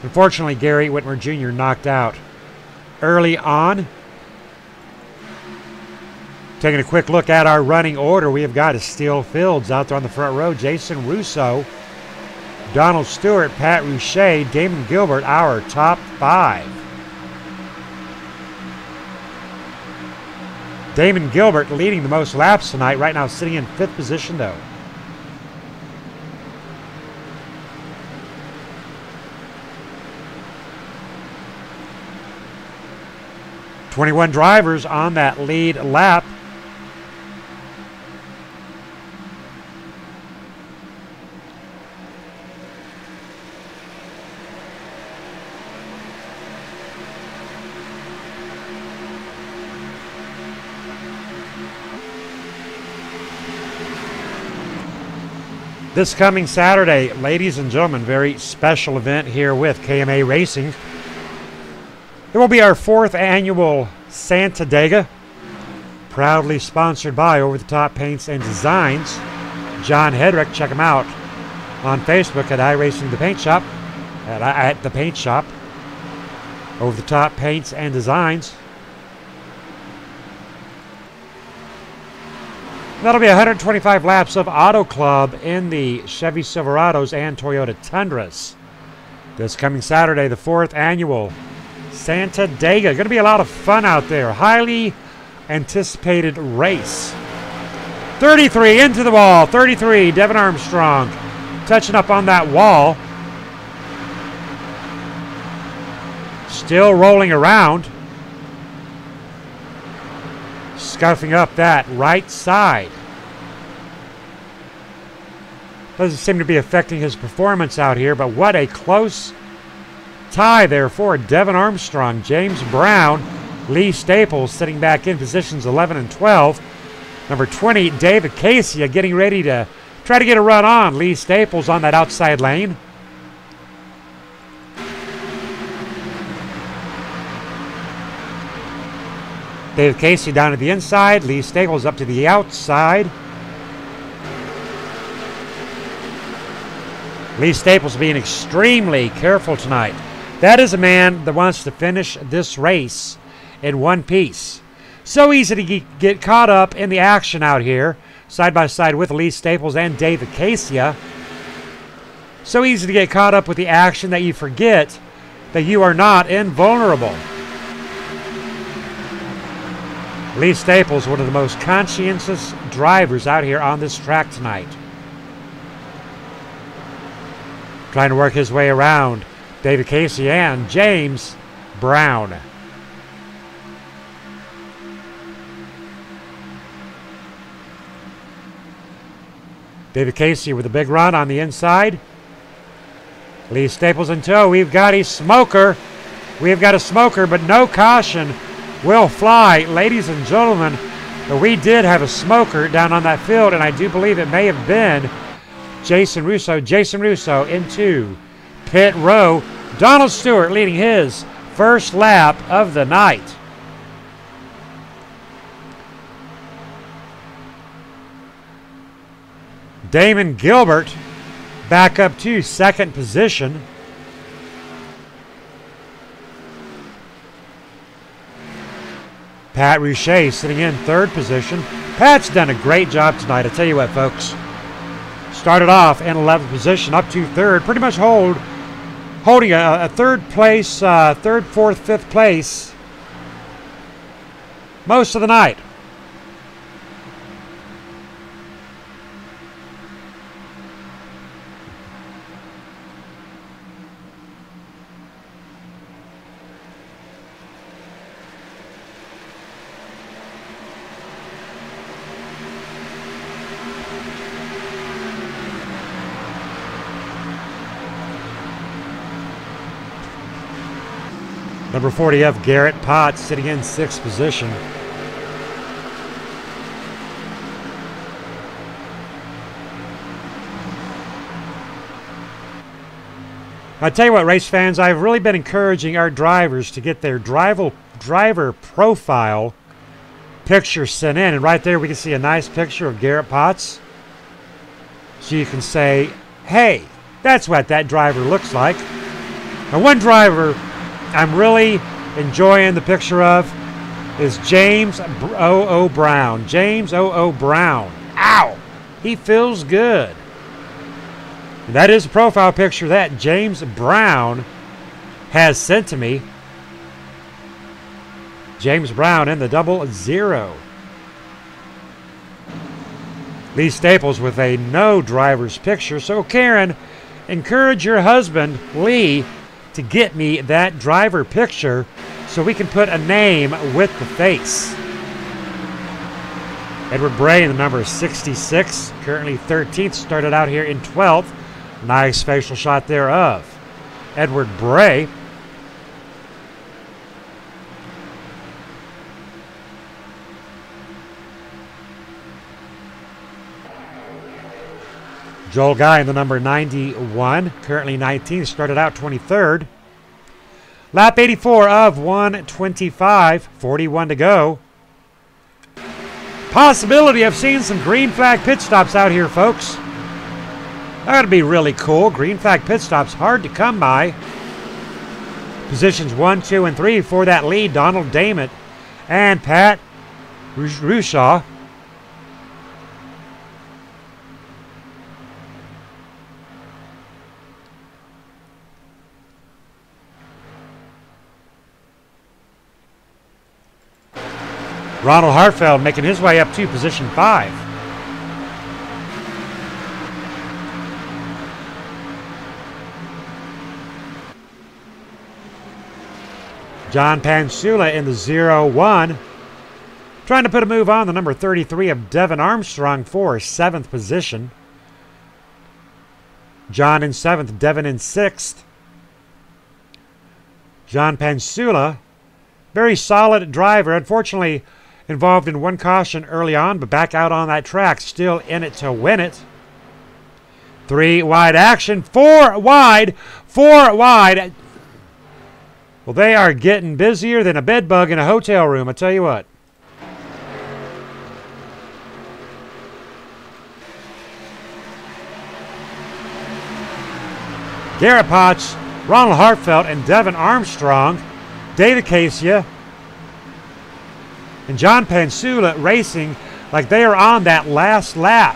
Unfortunately, Gary Whitmer Jr. knocked out early on. Taking a quick look at our running order, we have got Steele Fields out there on the front row. Jason Russo, Donald Stewart, Pat Rouchet, Damon Gilbert, our top 5. Damon Gilbert leading the most laps tonight, right now sitting in 5th position though. "21 drivers on that lead lap. This coming Saturday, ladies and gentlemen, very special event here with KMA Racing. It will be our 4th annual Santa Dega, proudly sponsored by Over the Top Paints and Designs. John Hedrick, check him out on Facebook at iRacing the Paint Shop, at the Paint Shop. Over the Top Paints and Designs. That'll be 125 laps of Auto Club in the Chevy Silverados and Toyota Tundras. This coming Saturday, the 4th annual Santa Dega. Going to be a lot of fun out there. Highly anticipated race. 33 into the wall. 33, Devin Armstrong touching up on that wall. Still rolling around. Scuffing up that right side. Doesn't seem to be affecting his performance out here, but what a close tie there for Devin Armstrong. James Brown, Lee Staples sitting back in positions 11 and 12. Number 20, David Casey getting ready to try to get a run on. Lee Staples on that outside lane. David Casey down to the inside. Lee Staples up to the outside. Lee Staples being extremely careful tonight. That is a man that wants to finish this race in one piece. So easy to get caught up in the action out here, side by side with Lee Staples and David Casey. So easy to get caught up with the action that you forget that you are not invulnerable. Lee Staples, one of the most conscientious drivers out here on this track tonight. Trying to work his way around David Casey and James Brown. David Casey with a big run on the inside. Lee Staples in tow. We've got a smoker. We've got a smoker, but no caution will fly. Ladies and gentlemen, we did have a smoker down on that field, and I do believe it may have been Jason Russo. Jason Russo into pit row. Donald Stewart leading his first lap of the night. Damon Gilbert back up to 2nd position. Pat Rouchet sitting in 3rd position. Pat's done a great job tonight. I tell you what, folks. Started off in 11th position, up to 3rd. Pretty much holding a 3rd place, 3rd, 4th, 5th place most of the night. Number 40F, Garrett Potts, sitting in 6th position. I tell you what, race fans, I've really been encouraging our drivers to get their driver profile picture sent in. And right there we can see a nice picture of Garrett Potts. so you can say, hey, that's what that driver looks like. Now, one driver I'm really enjoying the picture of is James O.O. Brown. James O.O. Brown. Ow! He feels good. And that is a profile picture that James Brown has sent to me. James Brown in the 00. Lee Staples with a no driver's picture. So Karen, encourage your husband, Lee, to get me that driver picture so we can put a name with the face. Edward Bray in the number 66, currently 13th, started out here in 12th. Nice facial shot thereof Edward Bray. Joel Guy in the number 91, currently 19th, started out 23rd. Lap 84 of 125, 41 to go. Possibility of seeing some green flag pit stops out here, folks. That would be really cool. Green flag pit stops, hard to come by. Positions 1, 2, and 3 for that lead, Donald Damon and Pat Rushaw. Ronald Hartfeld making his way up to position 5. John Pansula in the 01. Trying to put a move on the number 33 of Devin Armstrong for 7th position. John in 7th, Devin in 6th. John Pansula, very solid driver. Unfortunately, involved in one caution early on, but back out on that track, still in it to win it. 3 wide action, 4 wide, 4 wide. Well, they are getting busier than a bed bug in a hotel room, I tell you what. Garrett Potts, Ronald Hartfeld, and Devin Armstrong, David Casia, and John Pansula racing like they are on that last lap.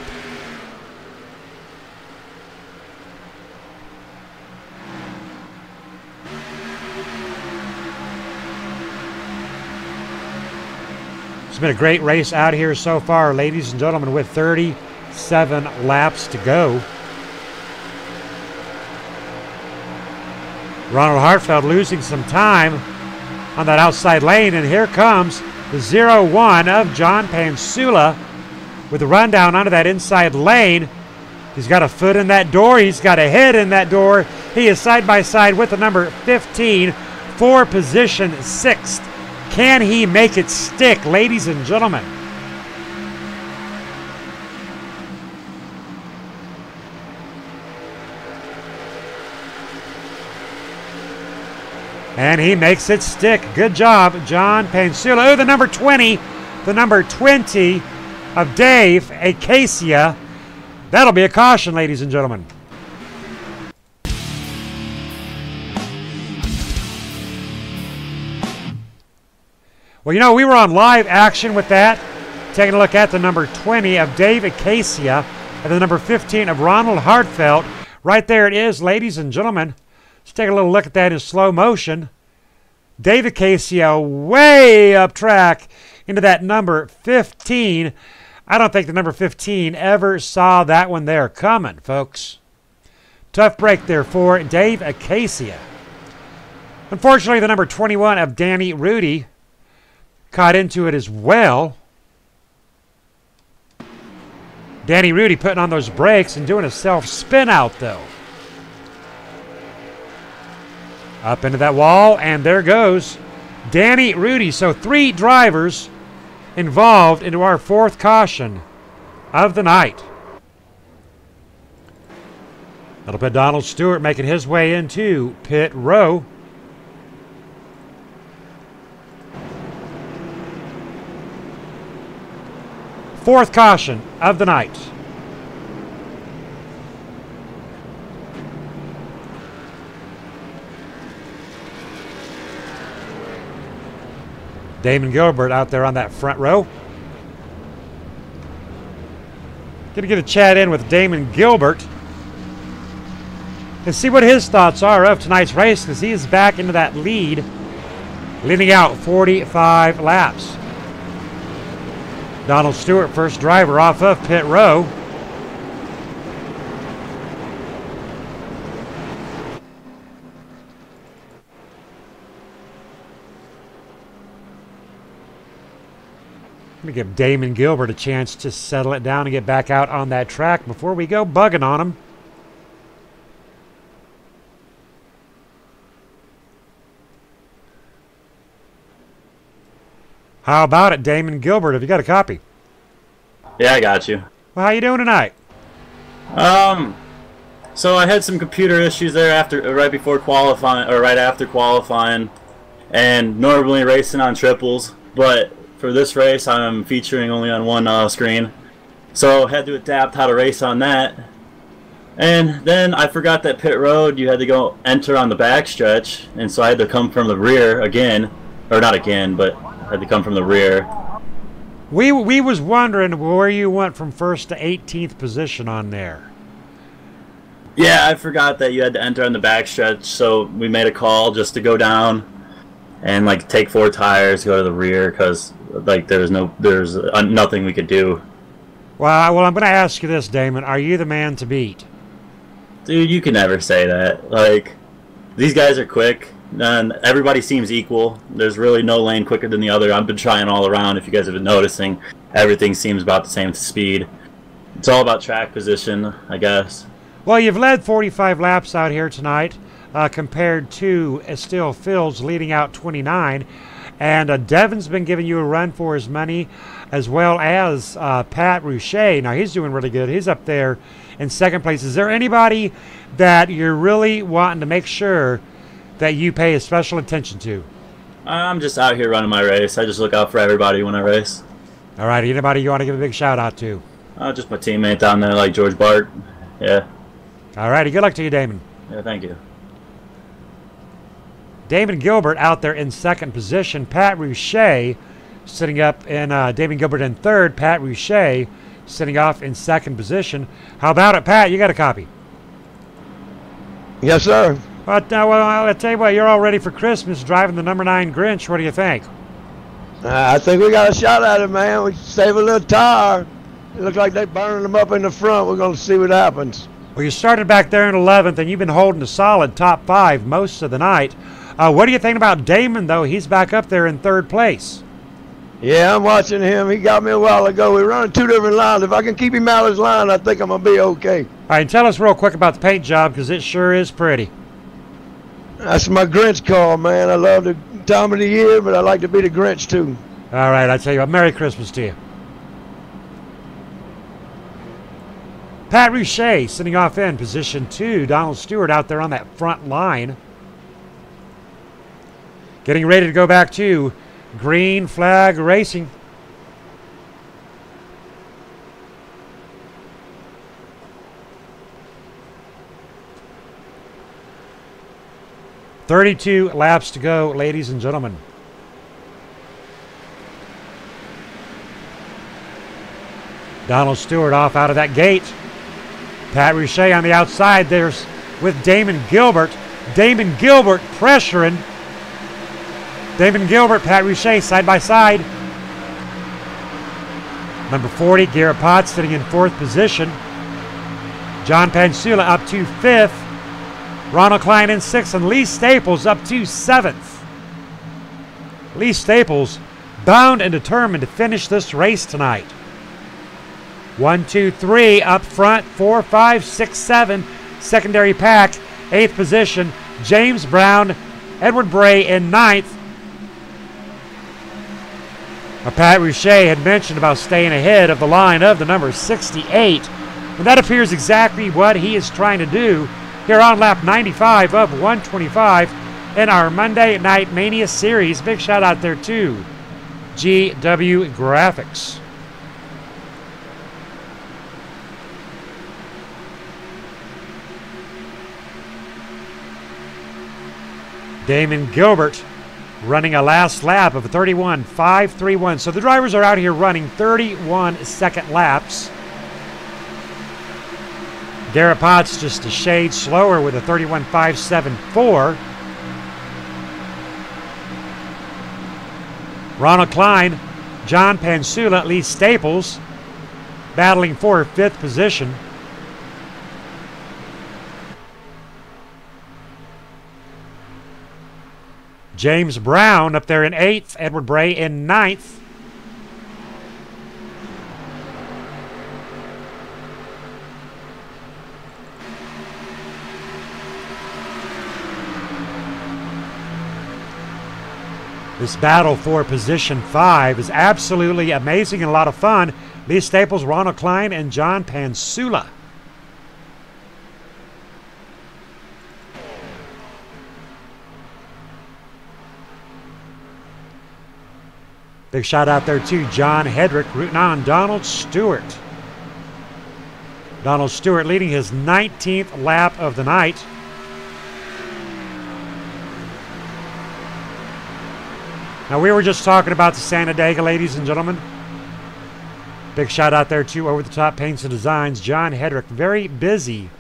It's been a great race out here so far, ladies and gentlemen, with 37 laps to go. Ronald Hartfeld losing some time on that outside lane, and here comes the 01 of John Pansula with a rundown onto that inside lane. He's got a foot in that door. He's got a head in that door. He is side by side with the number 15 for position 6th. Can he make it stick, ladies and gentlemen? And he makes it stick. Good job, John Pansula. Oh, the number 20 of Dave Acacia. That'll be a caution, ladies and gentlemen. Well, you know, we were on live action with that. Taking a look at the number 20 of Dave Acacia and the number 15 of Ronald Hartfeld. Right there it is, ladies and gentlemen. Let's take a little look at that in slow motion. Dave Acacia way up track into that number 15. I don't think the number 15 ever saw that one there coming, folks. Tough break there for Dave Acacia. Unfortunately, the number 21 of Danny Rudy caught into it as well. Danny Rudy putting on those brakes and doing a self-spin out, though. Up into that wall, and there goes Danny Rudy. So 3 drivers involved into our 4th caution of the night. That'll put Donald Stewart making his way into pit row. Fourth caution of the night. Damon Gilbert out there on that front row. Gonna get a chat in with Damon Gilbert and see what his thoughts are of tonight's race, because he is back into that lead, leading out 45 laps. Donald Stewart, first driver off of pit row. Let me give Damon Gilbert a chance to settle it down and get back out on that track before we go bugging on him. How about it, Damon Gilbert? Have you got a copy? Yeah, I got you. Well, how you doing tonight? So I had some computer issues there right before qualifying, or right after qualifying, and normally racing on triples, but for this race I'm featuring only on one screen, so had to adapt how to race on that. And then I forgot that pit road you had to go enter on the back stretch, and so I had to come from the rear again, or not again, but had to come from the rear. We was wondering where you went from first to 18th position on there. Yeah, I forgot that you had to enter on the back stretch, so we made a call just to go down and like take 4 tires, go to the rear, because like there's nothing we could do. Well, I'm going to ask you this, Damon. Are you the man to beat? Dude, you can never say that. Like, these guys are quick. And everybody seems equal. There's really no lane quicker than the other. I've been trying all around. If you guys have been noticing, everything seems about the same speed. It's all about track position, I guess. Well, you've led 45 laps out here tonight, compared to Estill Fields leading out 29. And Devin's been giving you a run for his money, as well as Pat Rouchet. Now, he's doing really good. He's up there in second place. Is there anybody that you're really wanting to make sure that you pay a special attention to? I'm just out here running my race. I just look out for everybody when I race. All right, anybody you want to give a big shout out to? Just my teammate down there, like George Bart. Yeah. All righty, good luck to you, Damon. Yeah, thank you. Damon Gilbert out there in second position. Pat Rouchet sitting up in Damon Gilbert in third. Pat Rouchet sitting off in second position. How about it, Pat? You got a copy? Yes, sir. But well, I'll tell you what, you're all ready for Christmas driving the number 9 Grinch. What do you think? I think we got a shot at it, man. We save a little tire. It looks like they're burning them up in the front. We're going to see what happens. Well, you started back there in 11th, and you've been holding a solid top 5 most of the night. What do you think about Damon, though? He's back up there in third place. Yeah, I'm watching him. He got me a while ago. We're running 2 different lines. If I can keep him out of his line, I think I'm going to be okay. All right, tell us real quick about the paint job, because it sure is pretty. That's my Grinch call, man. I love the time of the year, but I like to be the Grinch, too. All right, I tell you what, Merry Christmas to you. Pat Rouchet sitting off in position 2. Donald Stewart out there on that front line. Getting ready to go back to green flag racing. "32 laps to go, ladies and gentlemen." Donald Stewart off out of that gate. Pat Rouchet on the outside. There's with Damon Gilbert. Damon Gilbert pressuring. Damon Gilbert, Pat Rouchet side by side. Number 40, Garrett Potts sitting in 4th position. John Pansula up to 5th. Ronald Klein in 6th, and Lee Staples up to 7th. Lee Staples bound and determined to finish this race tonight. 1, 2, 3 up front, 4, 5, 6, 7. Secondary pack, 8th position. James Brown, Edward Bray in 9th. Pat Rouchet had mentioned about staying ahead of the line of the number 68. And that appears exactly what he is trying to do here on lap 95 of 125 in our Monday Night Mania series. Big shout out there to GW Graphics. Damon Gilbert running a last lap of a 31.531. So the drivers are out here running 31-second laps. Garrett Potts just a shade slower with a 31.574. Ronald Klein, John Pansula, Lee Staples battling for 5th position. James Brown up there in 8th, Edward Bray in 9th. This battle for position 5 is absolutely amazing and a lot of fun. Lee Staples, Ronald Klein, and John Pansula. Big shout out there to John Hedrick rooting on Donald Stewart. Donald Stewart leading his 19th lap of the night. Now, we were just talking about the Sanadega, ladies and gentlemen. Big shout out there to Over the Top Paints and Designs. John Hedrick, very busy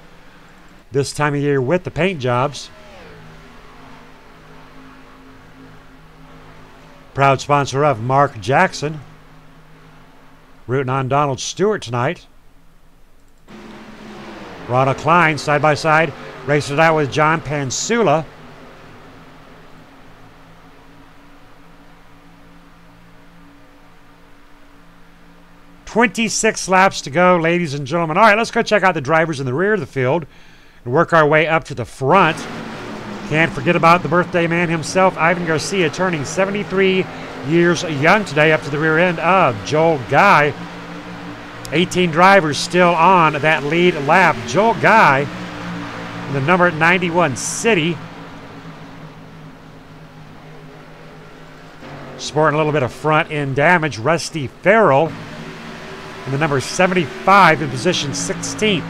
this time of year with the paint jobs. Proud sponsor of Mark Jackson. Rooting on Donald Stewart tonight. Ronald Klein, side by side, raced it out with John Pansula. "26 laps to go, ladies and gentlemen." All right, let's go check out the drivers in the rear of the field and work our way up to the front. Can't forget about the birthday man himself, Ivan Garcia, turning 73 years young today, up to the rear end of Joel Guy. 18 drivers still on that lead lap. Joel Guy, in the number 91 City. Sporting a little bit of front end damage. Rusty Farrell in the number 75 in position 16th.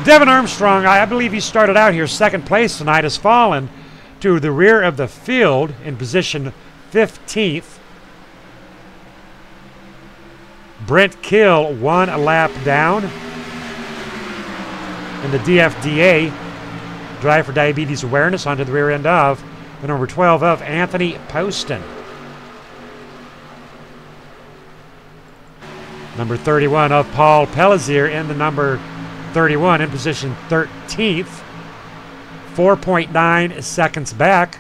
Devin Armstrong, I believe he started out here second place tonight, has fallen to the rear of the field in position 15th. Brent Kill 1 lap down in the DFDA Drive for Diabetes Awareness onto the rear end of the number 12 of Anthony Poston. Number 31 of Paul Pellizier in the number 31 in position 13th. 4.9 seconds back.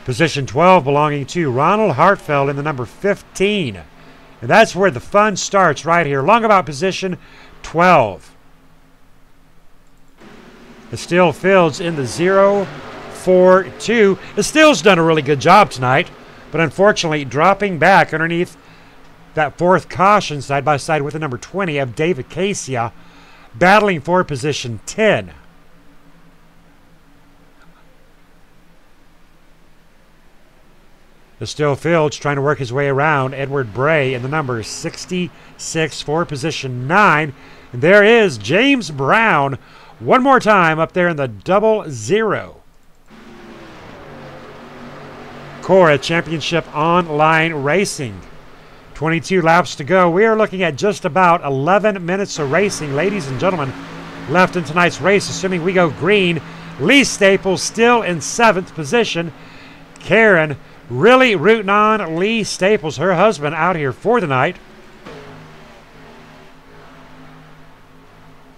Position 12 belonging to Ronald Hartfeld in the number 15. And that's where the fun starts right here. Long about position 12. Estill Fields in the 0-4-2. Estill's done a really good job tonight, but unfortunately dropping back underneath that 4th caution side by side with the number 20 of David Casia, battling for position 10. Estill Fields trying to work his way around Edward Bray in the number 66 for position 9. And there is James Brown one more time up there in the 00. Cora Championship Online Racing. 22 laps to go. We are looking at just about 11 minutes of racing, ladies and gentlemen, left in tonight's race, assuming we go green. Lee Staples still in 7th position. Karen really rooting on Lee Staples, her husband, out here for the night.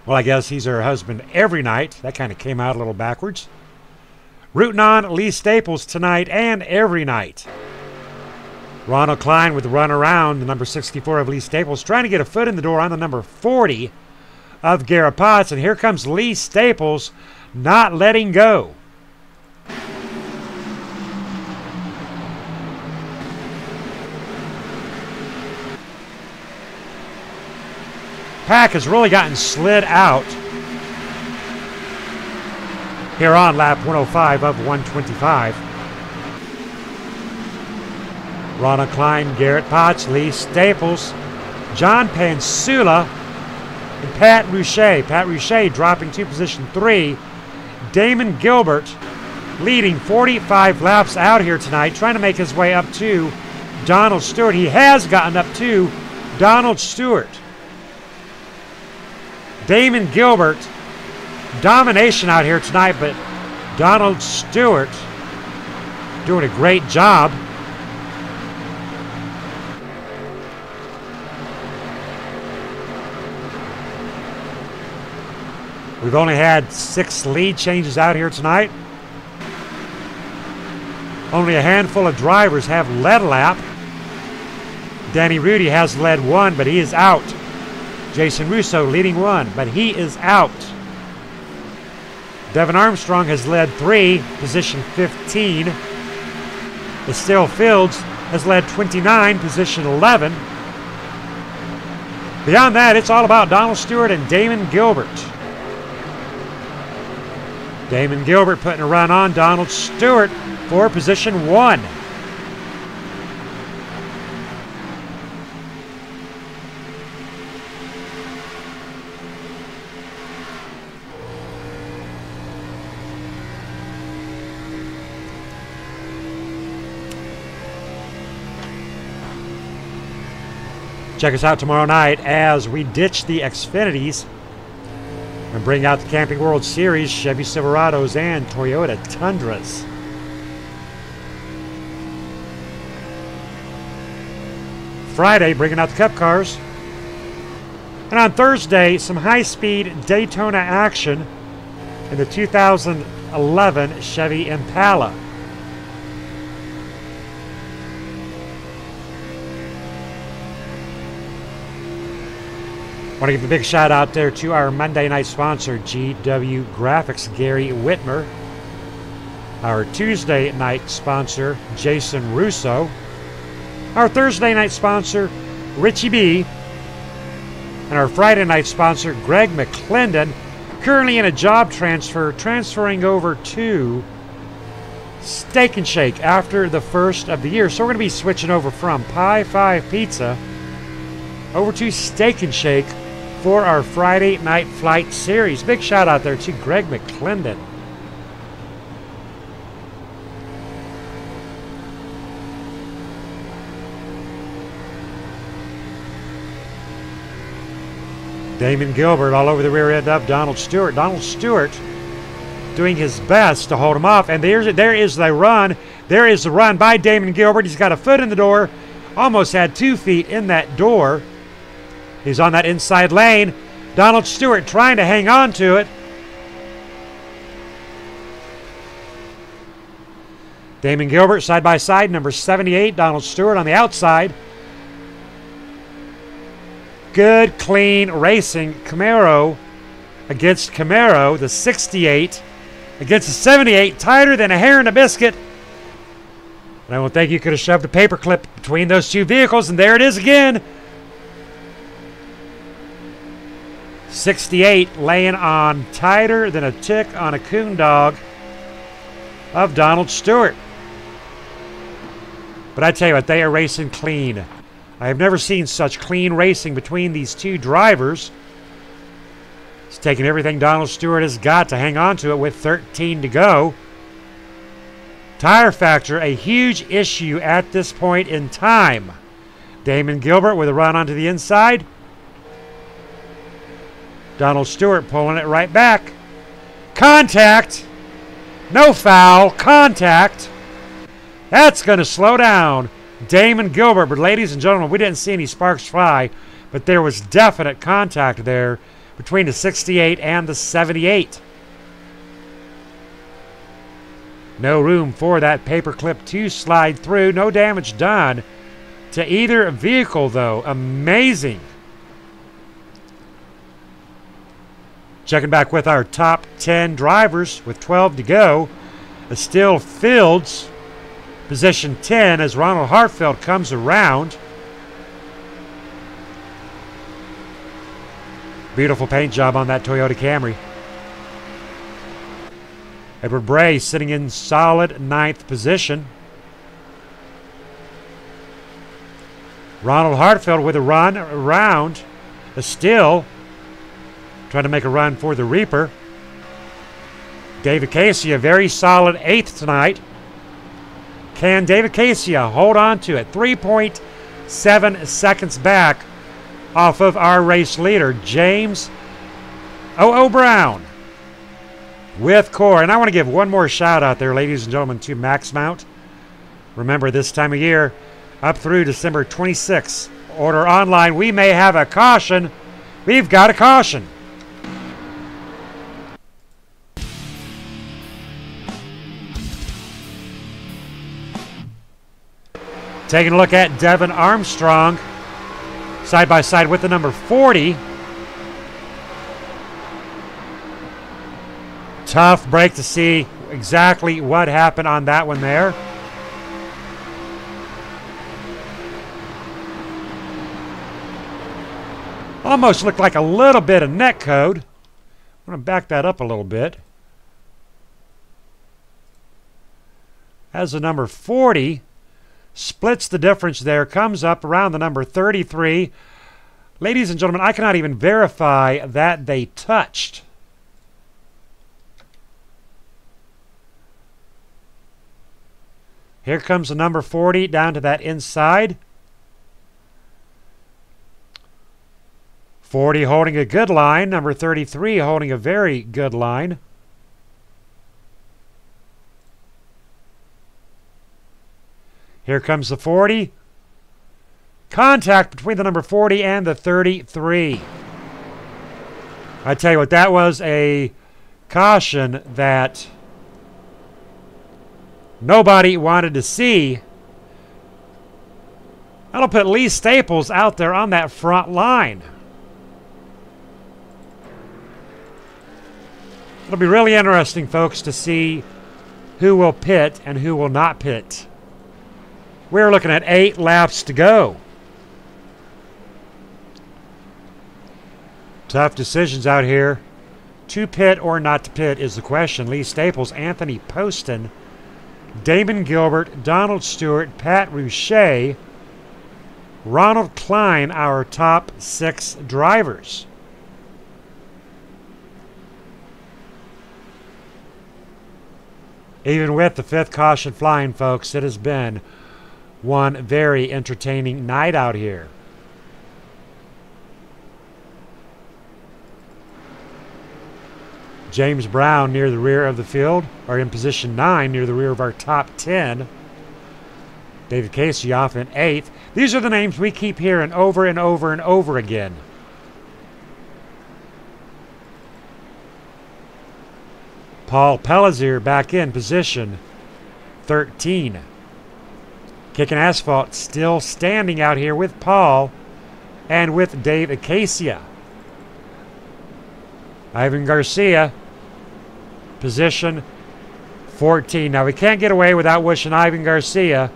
Well, I guess he's her husband every night. That kind of came out a little backwards. Rooting on Lee Staples tonight and every night. Ronald Klein with the run around, the number 64 of Lee Staples, trying to get a foot in the door on the number 40 of Garrett Potts. And here comes Lee Staples, not letting go. Pack has really gotten slid out here on lap 105 of 125. Ronald Klein, Garrett Potts, Lee Staples, John Pansula, and Pat Rouchet. Pat Rouchet dropping to position 3. Damon Gilbert leading 45 laps out here tonight, trying to make his way up to Donald Stewart. He has gotten up to Donald Stewart. Damon Gilbert, domination out here tonight, but Donald Stewart doing a great job. We've only had 6 lead changes out here tonight. Only a handful of drivers have led a lap. Danny Rudy has led 1, but he is out. Jason Russo leading 1, but he is out. Devin Armstrong has led 3, position 15. Estelle Fields has led 29, position 11. Beyond that, it's all about Donald Stewart and Damon Gilbert. Damon Gilbert putting a run on Donald Stewart for position 1. Check us out tomorrow night as we ditch the Xfinities and bring out the Camping World Series, Chevy Silverados, and Toyota Tundras. Friday, bringing out the Cup cars. And on Thursday, some high-speed Daytona action in the 2011 Chevy Impala. Want to give a big shout out there to our Monday night sponsor, GW Graphics, Gary Whitmer. Our Tuesday night sponsor, Jason Russo. Our Thursday night sponsor, Richie B. And our Friday night sponsor, Greg McClendon, currently in a job transfer, transferring over to Steak and Shake after the first of the year. So we're going to be switching over from Pie 5 Pizza over to Steak and Shake for our Friday Night Flight series. Big shout out there to Greg McClendon. Damon Gilbert all over the rear end of Donald Stewart. Donald Stewart doing his best to hold him off. And there is the run. There is the run by Damon Gilbert. He's got a foot in the door. Almost had 2 feet in that door. He's on that inside lane. Donald Stewart trying to hang on to it. Damon Gilbert side by side, number 78. Donald Stewart on the outside. Good, clean racing. Camaro against Camaro. The 68 against the 78. Tighter than a hair in a biscuit. And I don't think you could have shoved a paper clip between those two vehicles. And there it is again. 68 laying on tighter than a tick on a coon dog of Donald Stewart. But I tell you what, they are racing clean. I have never seen such clean racing between these two drivers. He's taking everything Donald Stewart has got to hang on to it with 13 to go. Tire factor, a huge issue at this point in time. Damon Gilbert with a run onto the inside. Donald Stewart pulling it right back. Contact. No foul. Contact. That's going to slow down Damon Gilbert. But ladies and gentlemen, we didn't see any sparks fly, but there was definite contact there between the 68 and the 78. No room for that paperclip to slide through. No damage done to either vehicle, though. Amazing. Checking back with our top 10 drivers with 12 to go. Estelle Fields, position 10 as Ronald Hartfield comes around. Beautiful paint job on that Toyota Camry. Edward Bray sitting in solid 9th position. Ronald Hartfield with a run around. Estelle trying to make a run for the Reaper. David Casey, a very solid 8th tonight. Can David Casey hold on to it? 3.7 seconds back off of our race leader, James O.O. Brown, with Core. And I want to give one more shout out there, ladies and gentlemen, to Max Mount. Remember, this time of year, up through December 26th, order online. We may have a caution. We've got a caution. Taking a look at Devin Armstrong, side by side with the number 40. Tough break to see exactly what happened on that one there. Almost looked like a little bit of net code. I'm going to back that up a little bit. As the number 40 splits the difference there, comes up around the number 33. Ladies and gentlemen, I cannot even verify that they touched. Here comes the number 40 down to that inside. 40 holding a good line. Number 33 holding a very good line. Here comes the 40. Contact between the number 40 and the 33. I tell you what, that was a caution that nobody wanted to see. That'll put Lee Staples out there on that front line. It'll be really interesting, folks, to see who will pit and who will not pit. We're looking at 8 laps to go. Tough decisions out here. To pit or not to pit is the question. Lee Staples, Anthony Poston, Damon Gilbert, Donald Stewart, Pat Rouchet, Ronald Klein, our top 6 drivers. Even with the 5th caution flying, folks, it has been one very entertaining night out here. James Brown near the rear of the field, or in position 9 near the rear of our top 10. David Casey off in 8th. These are the names we keep hearing over and over and over again. Paul Pellizier back in position 13. Kicking asphalt, still standing out here with Paul and with Dave Acacia. Ivan Garcia, position 14. Now, we can't get away without wishing Ivan Garcia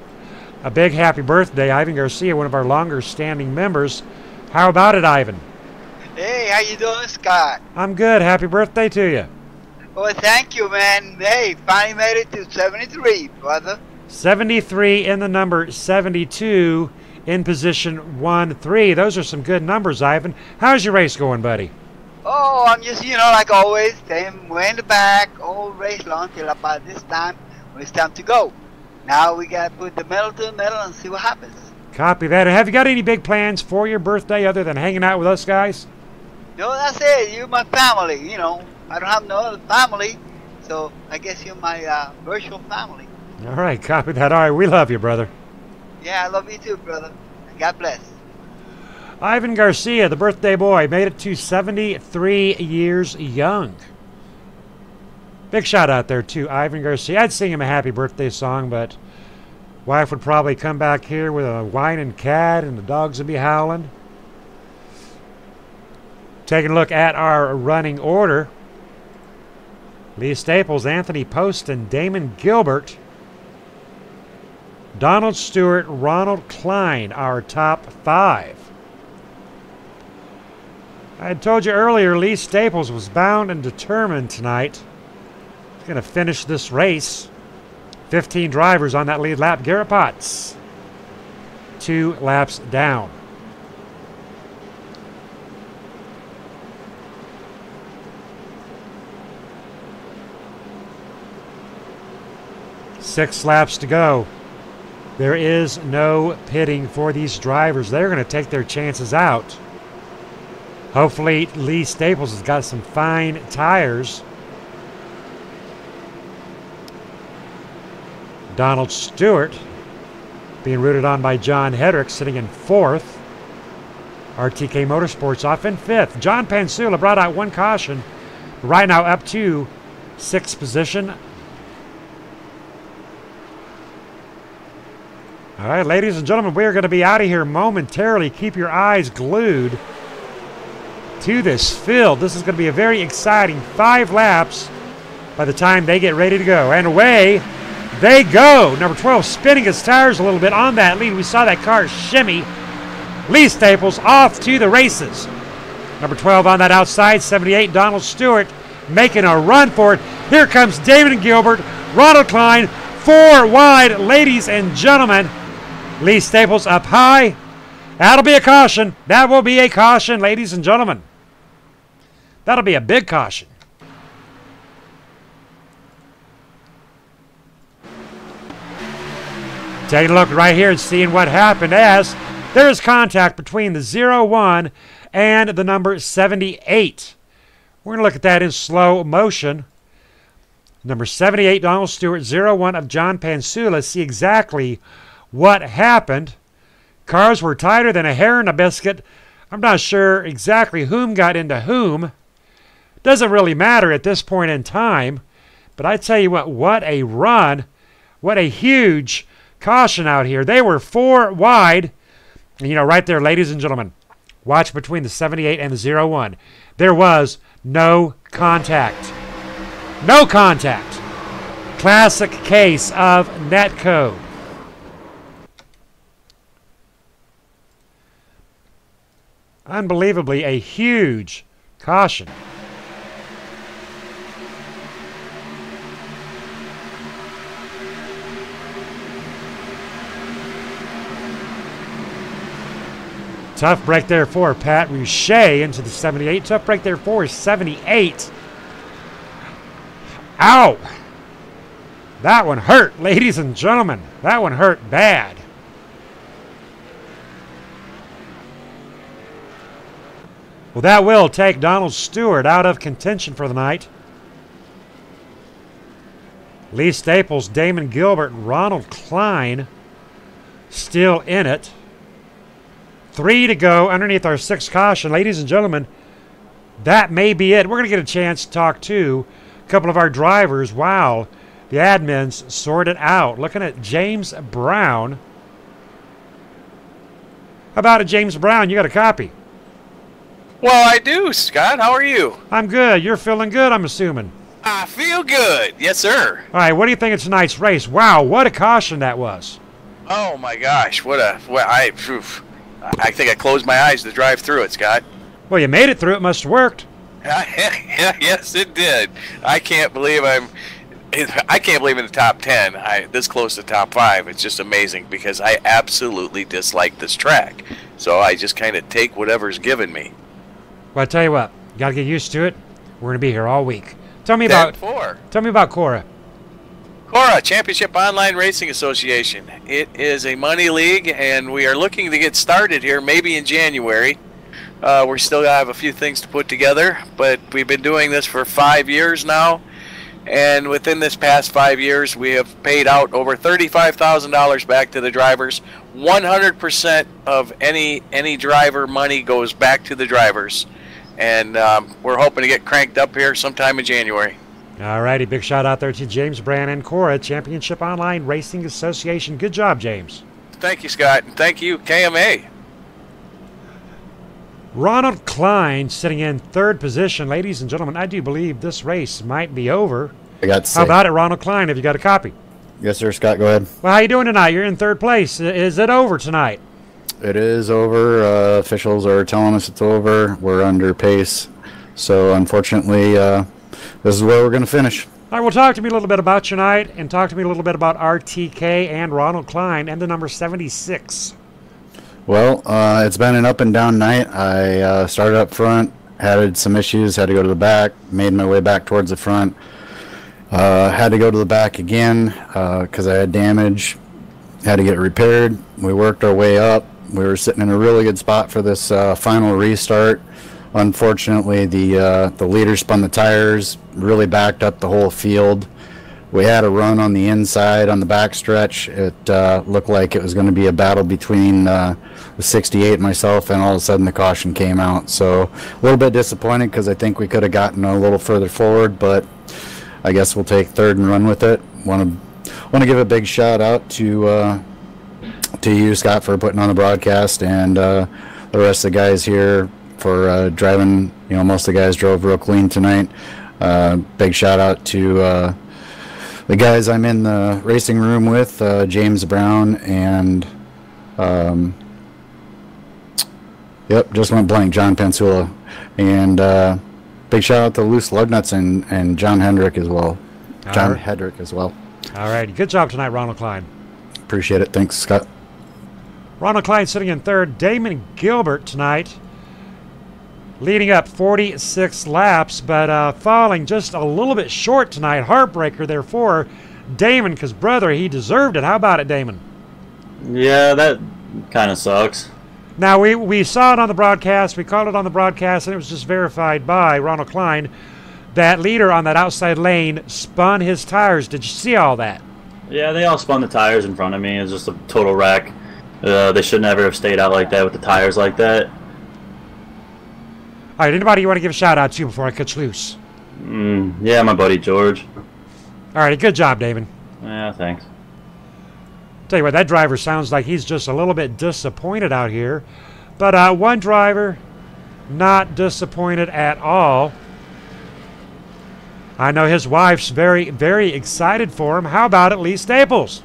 a big happy birthday. Ivan Garcia, one of our longer standing members. How about it, Ivan? Hey, how you doing, Scott? I'm good. Happy birthday to you. Well, thank you, man. Hey, finally made it to 73, brother. 73 in the number 72 in position 1-3. Those are some good numbers, Ivan. How's your race going, buddy? Oh, I'm just, like always, staying way in the back all race long till about this time when it's time to go. Now we got to put the metal to the metal and see what happens. Copy that. And have you got any big plans for your birthday other than hanging out with us guys? No, that's it. You're my family, I don't have no other family, so I guess you're my virtual family. All right, copy that. All right, we love you, brother. Yeah, I love you too, brother. God bless. Ivan Garcia, the birthday boy, made it to 73 years young. Big shout out there to Ivan Garcia. I'd sing him a happy birthday song, but wife would probably come back here with a whining cat and the dogs would be howling. Taking a look at our running order. Lee Staples, Anthony Poston, Damon Gilbert, Donald Stewart, Ronald Klein, our top 5. I had told you earlier, Lee Staples was bound and determined tonight. He's going to finish this race. 15 drivers on that lead lap. Garrett Potts, 2 laps down. 6 laps to go. There is no pitting for these drivers. They're going to take their chances out. Hopefully Lee Staples has got some fine tires. Donald Stewart being rooted on by John Hedrick, sitting in 4th. RTK Motorsports off in 5th. John Pansula brought out 1 caution. Right now up to 6th position. All right, ladies and gentlemen, we are going to be out of here momentarily. Keep your eyes glued to this field. This is going to be a very exciting 5 laps by the time they get ready to go. And away they go. Number 12 spinning his tires a little bit on that lead. We saw that car shimmy. Lee Staples off to the races. Number 12 on that outside, 78, Donald Stewart making a run for it. Here comes David Gilbert, Ronald Klein, 4 wide, ladies and gentlemen. Lee Staples up high. That'll be a caution. That will be a caution, ladies and gentlemen. That'll be a big caution. Taking a look right here and seeing what happened as there is contact between the 0-1 and the number 78. We're going to look at that in slow motion. Number 78, Donald Stewart, 0-1 of John Pansula. See exactly what happened. Cars were tighter than a hair in a biscuit. I'm not sure exactly whom got into whom. Doesn't really matter at this point in time. But I tell you what a run. What a huge caution out here. They were 4 wide. And, you know, right there, ladies and gentlemen, watch between the 78 and the 0-1. There was no contact. No contact. Classic case of netcode. Unbelievably, a huge caution. Tough break there for Pat Rouchet into the 78. Tough break there for 78. Ow! That one hurt, ladies and gentlemen. That one hurt bad. Well, that will take Donald Stewart out of contention for the night. Lee Staples, Damon Gilbert, and Ronald Klein still in it. 3 to go underneath our 6th caution. Ladies and gentlemen, that may be it. We're going to get a chance to talk to a couple of our drivers while the admins sort it out. Looking at James Brown. How about it, James Brown? You got a copy? Well, I do, Scott. How are you? I'm good. You're feeling good, I'm assuming. I feel good. Yes, sir. All right, what do you think of tonight's race? Wow, what a caution that was. Oh, my gosh. I think I closed my eyes to drive through it, Scott. Well, you made it through. It must have worked. Yes, it did. I can't believe in the top 10. This close to top 5. It's just amazing because I absolutely dislike this track. So I just kind of take whatever's given me. Well, I tell you what, you got to get used to it. We're going to be here all week. Tell me about Cora. Cora, Championship Online Racing Association. It is a money league, and we are looking to get started here maybe in January. We still have a few things to put together, but we've been doing this for 5 years now. And within this past 5 years, we have paid out over $35,000 back to the drivers. 100% of any driver money goes back to the drivers. And we're hoping to get cranked up here sometime in January. All righty, big shout out there to James Brand and Cora, Championship Online Racing Association. Good job, James. Thank you, Scott, and thank you, KMA. Ronald Klein sitting in 3rd position. Ladies and gentlemen, I do believe this race might be over. How about it, Ronald Klein? Have you got a copy? Yes, sir, Scott, go ahead. Well, how you doing tonight? You're in 3rd place. Is it over tonight? It is over. Officials are telling us it's over. We're under pace. So, unfortunately, this is where we're going to finish. All right, well, talk to me a little bit about your night and talk to me a little bit about RTK and Ronald Klein and the number 76. Well, it's been an up and down night. I started up front, had some issues, had to go to the back, made my way back towards the front. Had to go to the back again because I had damage. Had to get it repaired. We worked our way up. We were sitting in a really good spot for this final restart. Unfortunately, the leader spun the tires, really backed up the whole field. We had a run on the inside on the back stretch. It looked like it was going to be a battle between the 68 and myself, and all of a sudden the caution came out. So a little bit disappointed because I think we could have gotten a little further forward, but I guess we'll take third and run with it. Want to give a big shout out to you, Scott, for putting on the broadcast, and the rest of the guys here for driving. You know, most of the guys drove real clean tonight. Big shout out to the guys I'm in the racing room with, James Brown and just went blank, John Pensula, and big shout out to Loose Lugnuts and John Hendrick as well. John Hedrick as well. All right, good job tonight, Ronald Klein. Appreciate it. Thanks, Scott. Ronald Klein sitting in third. Damon Gilbert tonight leading up 46 laps, but falling just a little bit short tonight. Heartbreaker there for Damon, because, brother, he deserved it. How about it, Damon? Yeah, that kind of sucks. Now, we saw it on the broadcast. We called it on the broadcast, and it was just verified by Ronald Klein. That leader on that outside lane spun his tires. Did you see all that? Yeah, they all spun the tires in front of me. It was just a total wreck. They should never have stayed out like that with the tires like that. All right, anybody you want to give a shout-out to before I cut you loose? Yeah, my buddy George. All right, good job, Damon. Yeah, thanks. Tell you what, that driver sounds like he's just a little bit disappointed out here. But one driver not disappointed at all. I know his wife's very, very excited for him. How about it, Lee Staples?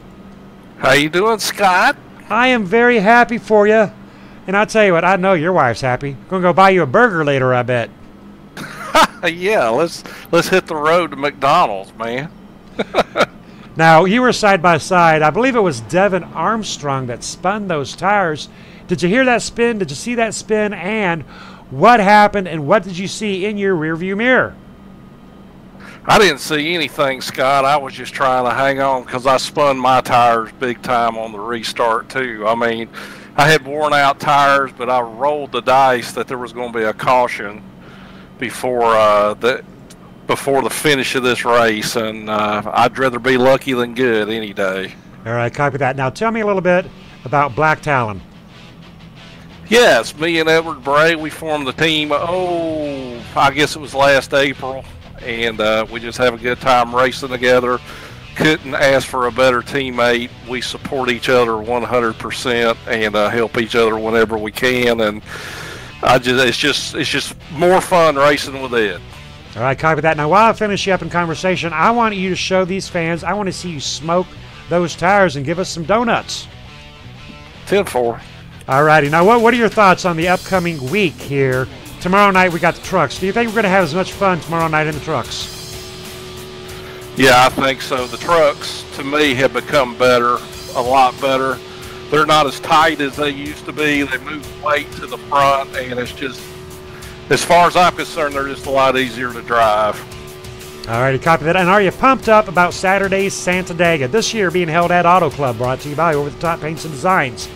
How you doing, Scott? I am very happy for you. And I'll tell you what, I know your wife's happy. Gonna go buy you a burger later, I bet. Yeah, let's hit the road to McDonald's, man. Now, you were side by side. I believe it was Devin Armstrong that spun those tires. Did you hear that spin? Did you see that spin? And what happened, and what did you see in your rearview mirror? I didn't see anything, Scott. I was just trying to hang on because I spun my tires big time on the restart, too. I mean, I had worn out tires, but I rolled the dice that there was going to be a caution before the finish of this race, and I'd rather be lucky than good any day. All right, copy that. Now tell me a little bit about Black Talon. Yes, me and Edward Bray, we formed the team, I guess it was last April, and we just have a good time racing together. Couldn't ask for a better teammate. We support each other 100% and help each other whenever we can, and it's just more fun racing with Ed. All right, copy that. Now, while I finish you up in conversation, I want you to show these fans, I want to see you smoke those tires and give us some donuts. 10-4. All righty. Now, what are your thoughts on the upcoming week here? Tomorrow night, we got the trucks. Do you think we're going to have as much fun tomorrow night in the trucks? Yeah, I think so. The trucks, to me, have become better, a lot better. They're not as tight as they used to be. They move weight to the front, and it's just, as far as I'm concerned, they're just a lot easier to drive. All righty, copy that. And are you pumped up about Saturday's Santa Daga, this year being held at Auto Club, brought to you by Over the Top Paints and Designs?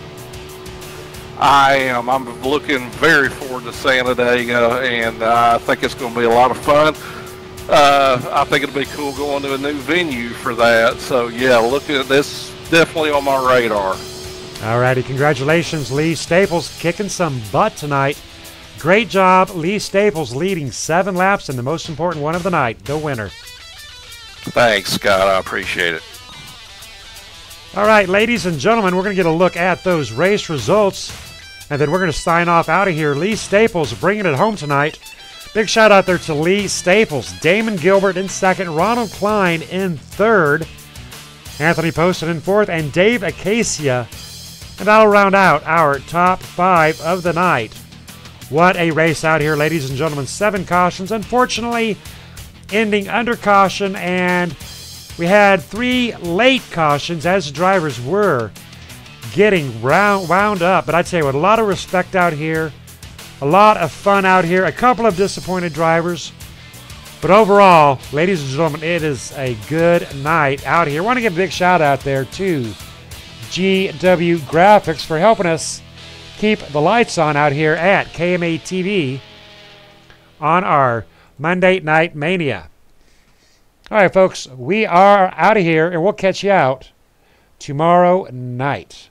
I am. I'm looking very forward to Santa Daga, and I think it's going to be a lot of fun. I think it'll be cool going to a new venue for that. So, yeah, looking at this, definitely on my radar. All righty, congratulations, Lee Staples, kicking some butt tonight. Great job, Lee Staples, leading 7 laps in the most important one of the night, the winner. Thanks, Scott. I appreciate it. All right, ladies and gentlemen, we're going to get a look at those race results, and then we're going to sign off out of here. Lee Staples bringing it home tonight. Big shout out there to Lee Staples, Damon Gilbert in second, Ronald Klein in third, Anthony Poston in fourth, and Dave Acacia. And that'll round out our top 5 of the night. What a race out here, ladies and gentlemen. 7 cautions, unfortunately ending under caution, and we had 3 late cautions as the drivers were getting wound up. But I'd say with a lot of respect out here, a lot of fun out here, a couple of disappointed drivers. But overall, ladies and gentlemen, it is a good night out here. I want to give a big shout out there to GW Graphics for helping us keep the lights on out here at KMA TV on our Monday Night Mania. All right, folks, we are out of here, and we'll catch you out tomorrow night.